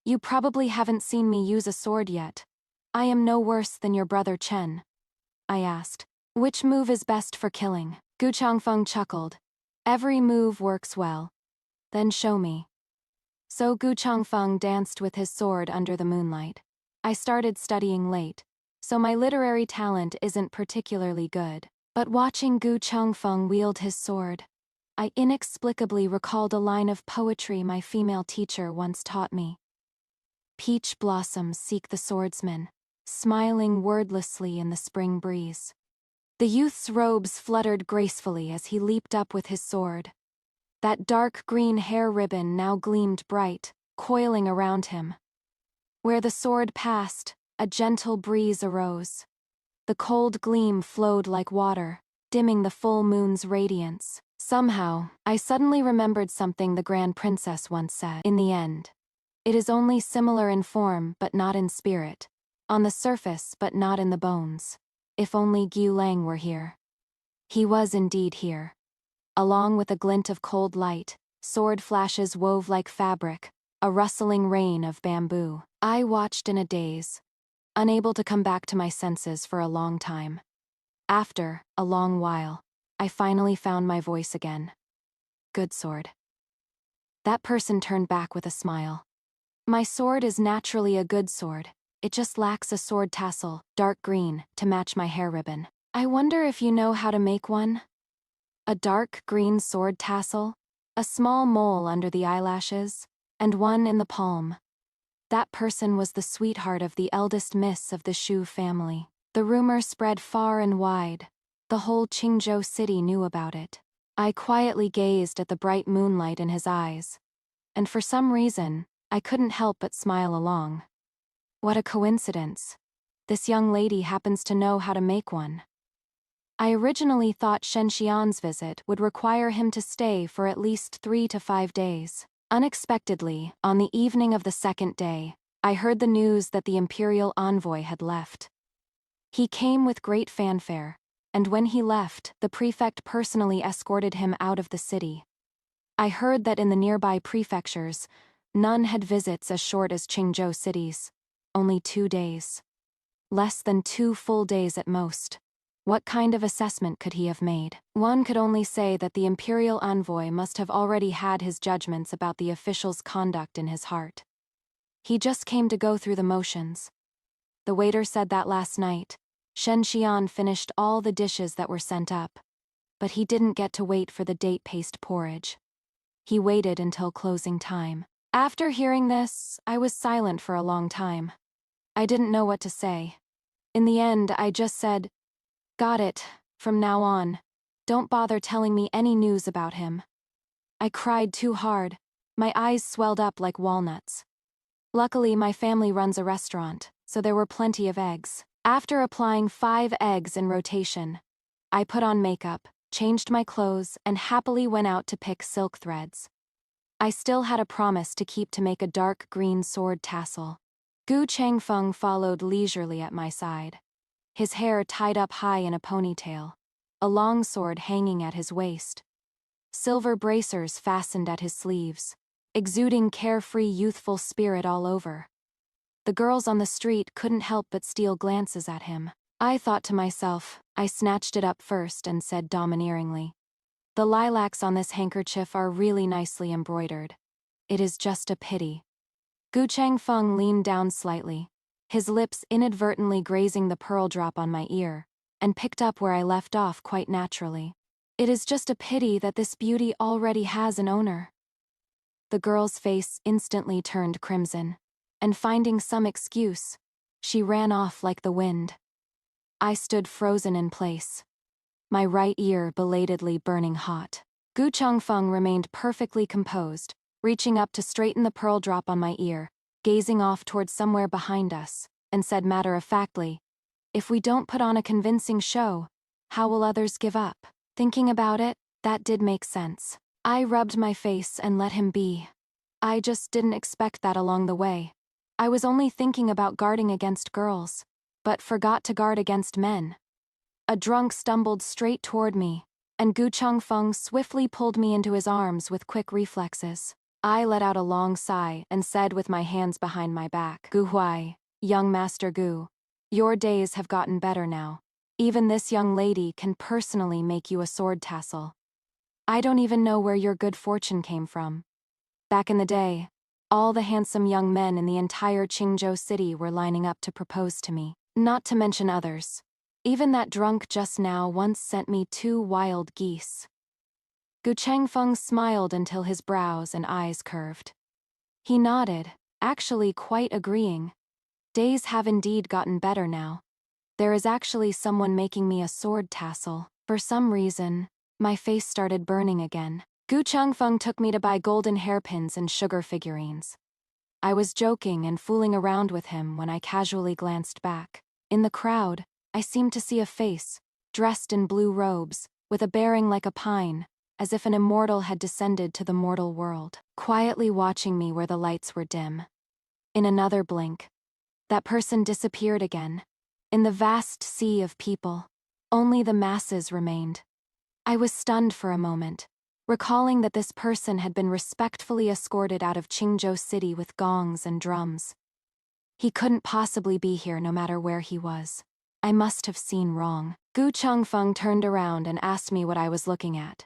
You probably haven't seen me use a sword yet. I am no worse than your brother Chen." I asked, "Which move is best for killing?" Gu Changfeng chuckled. "Every move works well. Then show me." So Gu Changfeng danced with his sword under the moonlight. I started studying late, so my literary talent isn't particularly good. But watching Gu Changfeng wield his sword, I inexplicably recalled a line of poetry my female teacher once taught me. "Peach blossoms seek the swordsman, smiling wordlessly in the spring breeze." The youth's robes fluttered gracefully as he leaped up with his sword. That dark green hair ribbon now gleamed bright, coiling around him. Where the sword passed, a gentle breeze arose. The cold gleam flowed like water, dimming the full moon's radiance. Somehow, I suddenly remembered something the Grand Princess once said. In the end, it is only similar in form but not in spirit, on the surface but not in the bones. If only Gu Lang were here. He was indeed here. Along with a glint of cold light, sword flashes wove like fabric, a rustling rain of bamboo. I watched in a daze, unable to come back to my senses for a long time. After a long while, I finally found my voice again. "Good sword." That person turned back with a smile. "My sword is naturally a good sword. It just lacks a sword tassel, dark green, to match my hair ribbon. I wonder if you know how to make one?" A dark green sword tassel, a small mole under the eyelashes, and one in the palm. That person was the sweetheart of the eldest miss of the Shu family. The rumor spread far and wide. The whole Qingzhou city knew about it. I quietly gazed at the bright moonlight in his eyes, and for some reason, I couldn't help but smile along. What a coincidence. This young lady happens to know how to make one. I originally thought Shen Xian's visit would require him to stay for at least 3 to 5 days. Unexpectedly, on the evening of the second day, I heard the news that the imperial envoy had left. He came with great fanfare, and when he left, the prefect personally escorted him out of the city. I heard that in the nearby prefectures, none had visits as short as Qingzhou cities. Only 2 days. Less than 2 full days at most. What kind of assessment could he have made? One could only say that the imperial envoy must have already had his judgments about the official's conduct in his heart. He just came to go through the motions. The waiter said that last night, Shen Xian finished all the dishes that were sent up, but he didn't get to wait for the date paste porridge. He waited until closing time. After hearing this, I was silent for a long time. I didn't know what to say. In the end, I just said, "Got it, from now on. Don't bother telling me any news about him." I cried too hard. My eyes swelled up like walnuts. Luckily, my family runs a restaurant, so there were plenty of eggs. After applying 5 eggs in rotation, I put on makeup, changed my clothes, and happily went out to pick silk threads. I still had a promise to keep to make a dark green sword tassel. Gu Changfeng followed leisurely at my side. His hair tied up high in a ponytail, a long sword hanging at his waist. Silver bracers fastened at his sleeves, exuding carefree youthful spirit all over. The girls on the street couldn't help but steal glances at him. I thought to myself, I snatched it up first and said domineeringly, "The lilacs on this handkerchief are really nicely embroidered. It is just a pity." Gu Changfeng leaned down slightly, his lips inadvertently grazing the pearl drop on my ear, and picked up where I left off quite naturally. "It is just a pity that this beauty already has an owner." The girl's face instantly turned crimson, and finding some excuse, she ran off like the wind. I stood frozen in place, my right ear belatedly burning hot. Gu Changfeng remained perfectly composed, reaching up to straighten the pearl drop on my ear, gazing off towards somewhere behind us, and said matter-of-factly, "If we don't put on a convincing show, how will others give up?" Thinking about it, that did make sense. I rubbed my face and let him be. I just didn't expect that along the way. I was only thinking about guarding against girls, but forgot to guard against men. A drunk stumbled straight toward me, and Gu Changfeng swiftly pulled me into his arms with quick reflexes. I let out a long sigh and said with my hands behind my back, "Gu Huai, young Master Gu, your days have gotten better now. Even this young lady can personally make you a sword tassel. I don't even know where your good fortune came from." Back in the day, all the handsome young men in the entire Qingzhou city were lining up to propose to me, not to mention others. Even that drunk just now once sent me 2 wild geese. Gu Changfeng smiled until his brows and eyes curved. He nodded, actually quite agreeing. Days have indeed gotten better now. There is actually someone making me a sword tassel. For some reason, my face started burning again. Gu Changfeng took me to buy golden hairpins and sugar figurines. I was joking and fooling around with him when I casually glanced back. In the crowd, I seemed to see a face, dressed in blue robes, with a bearing like a pine, as if an immortal had descended to the mortal world, quietly watching me where the lights were dim. In another blink, that person disappeared again. In the vast sea of people, only the masses remained. I was stunned for a moment, recalling that this person had been respectfully escorted out of Qingzhou City with gongs and drums. He couldn't possibly be here no matter where he was. I must have seen wrong. Gu Changfeng turned around and asked me what I was looking at.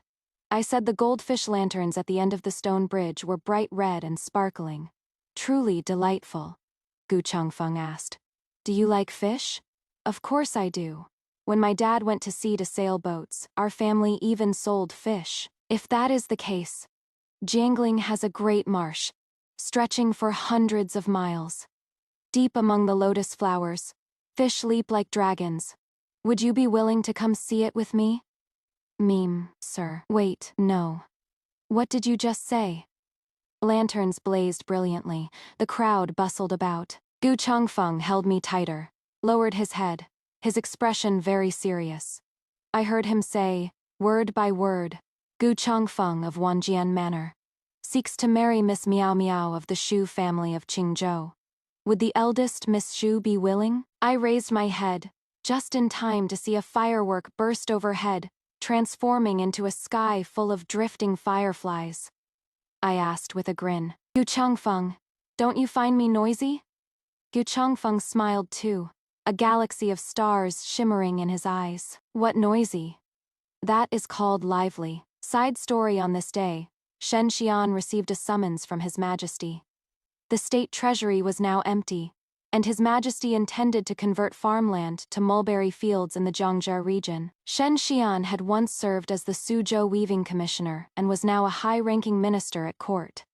I said the goldfish lanterns at the end of the stone bridge were bright red and sparkling. "Truly delightful." Gu Changfeng asked, "Do you like fish?" "Of course I do. When my dad went to sea to sail boats, our family even sold fish." "If that is the case, Jiangling has a great marsh, stretching for hundreds of miles. Deep among the lotus flowers, fish leap like dragons. Would you be willing to come see it with me?" Sir. Wait, no. What did you just say?" Lanterns blazed brilliantly. The crowd bustled about. Gu Changfeng held me tighter, lowered his head, his expression very serious. I heard him say, word by word, "Gu Changfeng of Wanjian Manor seeks to marry Miss Miao Miao of the Shu family of Qingzhou. Would the eldest Miss Shu be willing?" I raised my head, just in time to see a firework burst overhead, transforming into a sky full of drifting fireflies. I asked with a grin. Gu Changfeng, don't you find me noisy? Gu Changfeng smiled too, a galaxy of stars shimmering in his eyes. What noisy? That is called lively. Side story: on this day, Shen Xian received a summons from His Majesty. The state treasury was now empty, and His Majesty intended to convert farmland to mulberry fields in the Jiangzhou region. Shen Xian had once served as the Suzhou weaving commissioner and was now a high-ranking minister at court.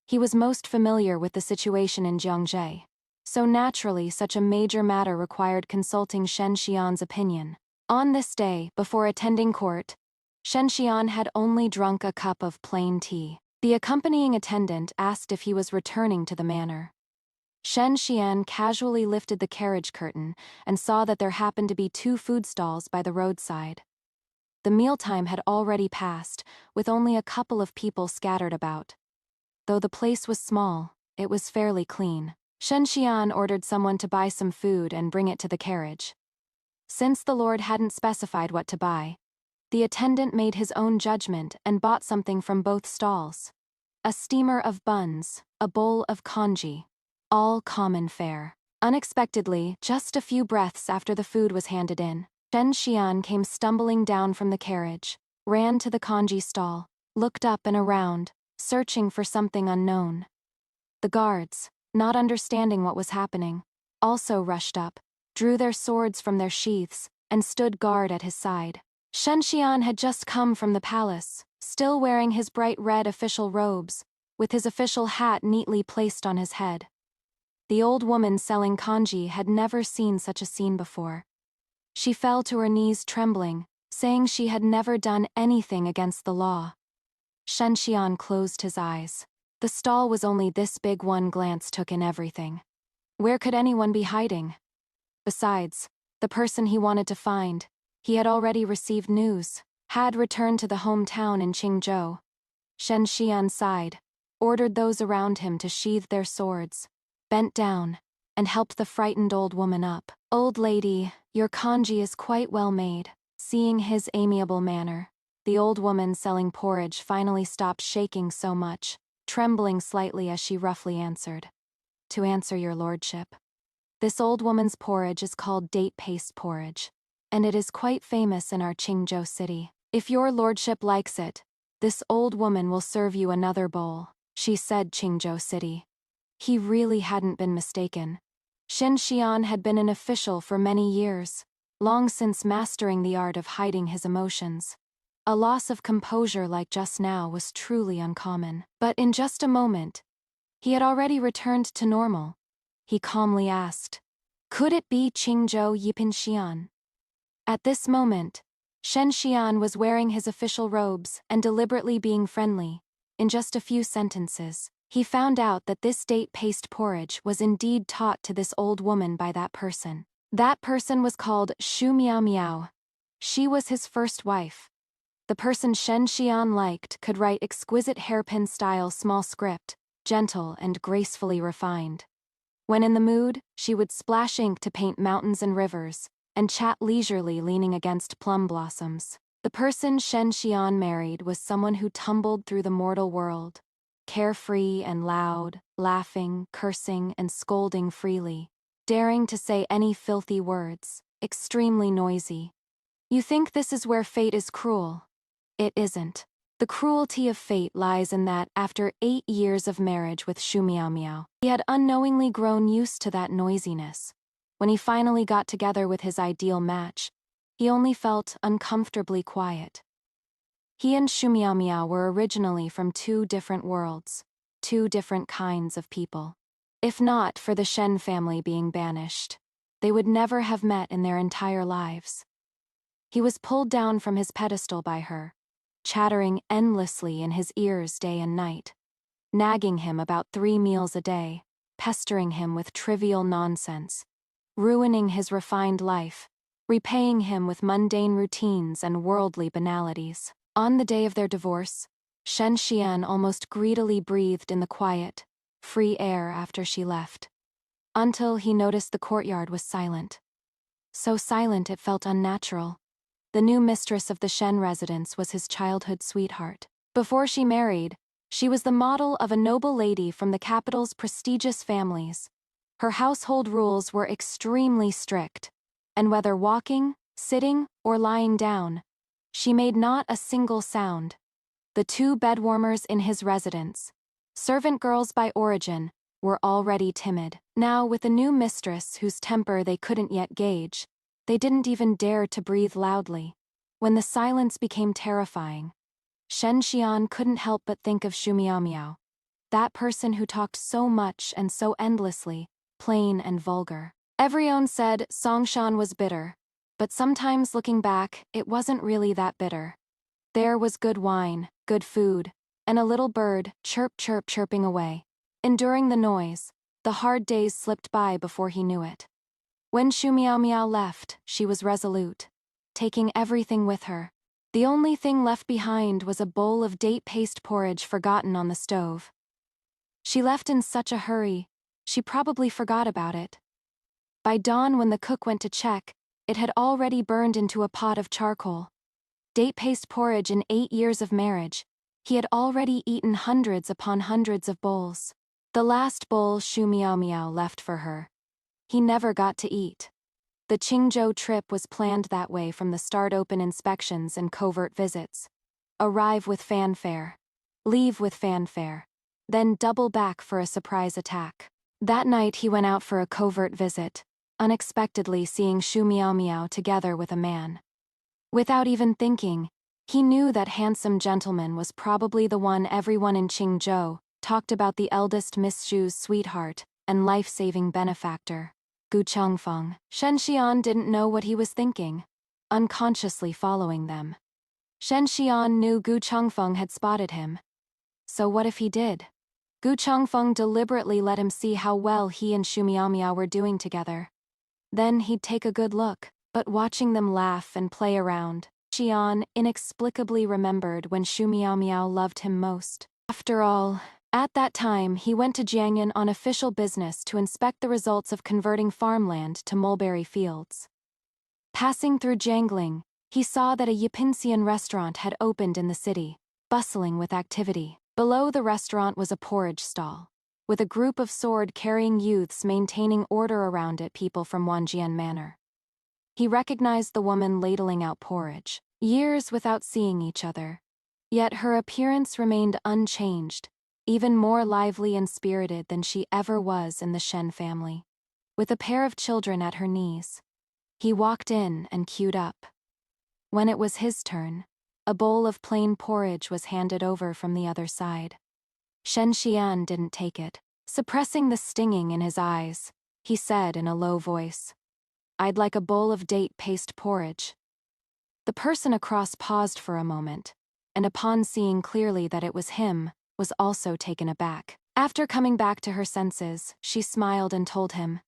He was most familiar with the situation in Jiangzhou, so naturally such a major matter required consulting Shen Xian's opinion. On this day, before attending court, Shen Xian had only drunk a cup of plain tea. The accompanying attendant asked if he was returning to the manor. Shen Xian casually lifted the carriage curtain and saw that there happened to be 2 food stalls by the roadside. The mealtime had already passed, with only a couple of people scattered about. Though the place was small, it was fairly clean. Shen Xian ordered someone to buy some food and bring it to the carriage. Since the lord hadn't specified what to buy, the attendant made his own judgment and bought something from both stalls. A steamer of buns, a bowl of congee. All common fare. Unexpectedly, just a few breaths after the food was handed in, Shen Xian came stumbling down from the carriage, ran to the congee stall, looked up and around, searching for something unknown. The guards, not understanding what was happening, also rushed up, drew their swords from their sheaths, and stood guard at his side. Shen Xian had just come from the palace, still wearing his bright red official robes, with his official hat neatly placed on his head. The old woman selling congee had never seen such a scene before. She fell to her knees trembling, saying she had never done anything against the law. Shen Xian closed his eyes. The stall was only this big. One glance took in everything. Where could anyone be hiding? Besides, the person he wanted to find, he had already received news, had returned to the hometown in Qingzhou. Shen Xian sighed, ordered those around him to sheathe their swords, bent down, and helped the frightened old woman up. Old lady, your congee is quite well made. Seeing his amiable manner, the old woman selling porridge finally stopped shaking so much, trembling slightly as she roughly answered. To answer your lordship. This old woman's porridge is called date paste porridge, and it is quite famous in our Qingzhou city. If your lordship likes it, this old woman will serve you another bowl, she said. Qingzhou city. He really hadn't been mistaken. Shen Xian had been an official for many years, long since mastering the art of hiding his emotions. A loss of composure like just now was truly uncommon. But in just a moment, he had already returned to normal. He calmly asked, could it be Qingzhou Yipin Xian? At this moment, Shen Xian was wearing his official robes and deliberately being friendly. In just a few sentences, he found out that this date paste porridge was indeed taught to this old woman by that person. That person was called Shu Miao Miao. She was his first wife. The person Shen Xian liked could write exquisite hairpin-style small script, gentle and gracefully refined. When in the mood, she would splash ink to paint mountains and rivers, and chat leisurely leaning against plum blossoms. The person Shen Xian married was someone who tumbled through the mortal world, carefree and loud, laughing, cursing, and scolding freely, daring to say any filthy words, extremely noisy. You think this is where fate is cruel? It isn't. The cruelty of fate lies in that, after 8 years of marriage with Shu Miao Miao, he had unknowingly grown used to that noisiness. When he finally got together with his ideal match, he only felt uncomfortably quiet. He and Shu Miao Miao were originally from 2 different worlds, 2 different kinds of people. If not for the Shen family being banished, they would never have met in their entire lives. He was pulled down from his pedestal by her, chattering endlessly in his ears day and night, nagging him about 3 meals a day, pestering him with trivial nonsense, ruining his refined life, repaying him with mundane routines and worldly banalities. On the day of their divorce, Shen Xian almost greedily breathed in the quiet, free air after she left, until he noticed the courtyard was silent. So silent it felt unnatural. The new mistress of the Shen residence was his childhood sweetheart. Before she married, She was the model of a noble lady from the capital's prestigious families. Her household rules were extremely strict, and whether walking, sitting, or lying down, she made not a single sound. The two bedwarmers in his residence, servant girls by origin, were already timid. Now, with a new mistress whose temper they couldn't yet gauge, they didn't even dare to breathe loudly. When the silence became terrifying, Shen Xian couldn't help but think of Shu Miao Miao, that person who talked so much and so endlessly, plain and vulgar. Everyone said Songshan was bitter, but sometimes looking back, it wasn't really that bitter. There was good wine, good food, and a little bird, chirping away. Enduring the noise, the hard days slipped by before he knew it. When Shu Miao Miao left, she was resolute, taking everything with her. The only thing left behind was a bowl of date paste porridge forgotten on the stove. She left in such a hurry, she probably forgot about it. By dawn, when the cook went to check, it had already burned into a pot of charcoal. Date paste porridge in 8 years of marriage, he had already eaten hundreds upon hundreds of bowls. The last bowl Shu Miao Miao left for her, he never got to eat. The Qingzhou trip was planned that way from the start: open inspections and covert visits. Arrive with fanfare. Leave with fanfare. Then double back for a surprise attack. That night he went out for a covert visit, unexpectedly seeing Shu Miao Miao together with a man. Without even thinking, he knew that handsome gentleman was probably the one everyone in Qingzhou talked about: the eldest Miss Shu's sweetheart and life-saving benefactor, Gu Chengfeng. Shen Xian didn't know what he was thinking, unconsciously following them. Shen Xian knew Gu Chengfeng had spotted him. So what if he did? Gu Chengfeng deliberately let him see how well he and Shu Miao Miao were doing together. Then he'd take a good look. But watching them laugh and play around, Xian inexplicably remembered when Shu Miao Miao loved him most. After all, at that time he went to Jiangyan on official business to inspect the results of converting farmland to mulberry fields. Passing through Jiangling, he saw that a Yipinsian restaurant had opened in the city, bustling with activity. Below the restaurant was a porridge stall, with a group of sword-carrying youths maintaining order around it. People from Wanjian Manor. He recognized the woman ladling out porridge. Years without seeing each other. Yet her appearance remained unchanged, even more lively and spirited than she ever was in the Shen family. With a pair of children at her knees, he walked in and queued up. When it was his turn, a bowl of plain porridge was handed over from the other side. Shen Xian didn't take it. Suppressing the stinging in his eyes, he said in a low voice, "I'd like a bowl of date paste porridge." The person across paused for a moment, and upon seeing clearly that it was him, was also taken aback. After coming back to her senses, she smiled and told him,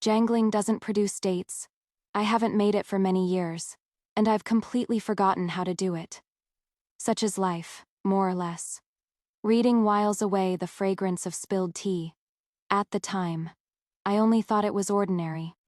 "Jiangling doesn't produce dates. I haven't made it for many years, and I've completely forgotten how to do it. Such is life, more or less." Reading whiles away the fragrance of spilled tea. At the time, I only thought it was ordinary.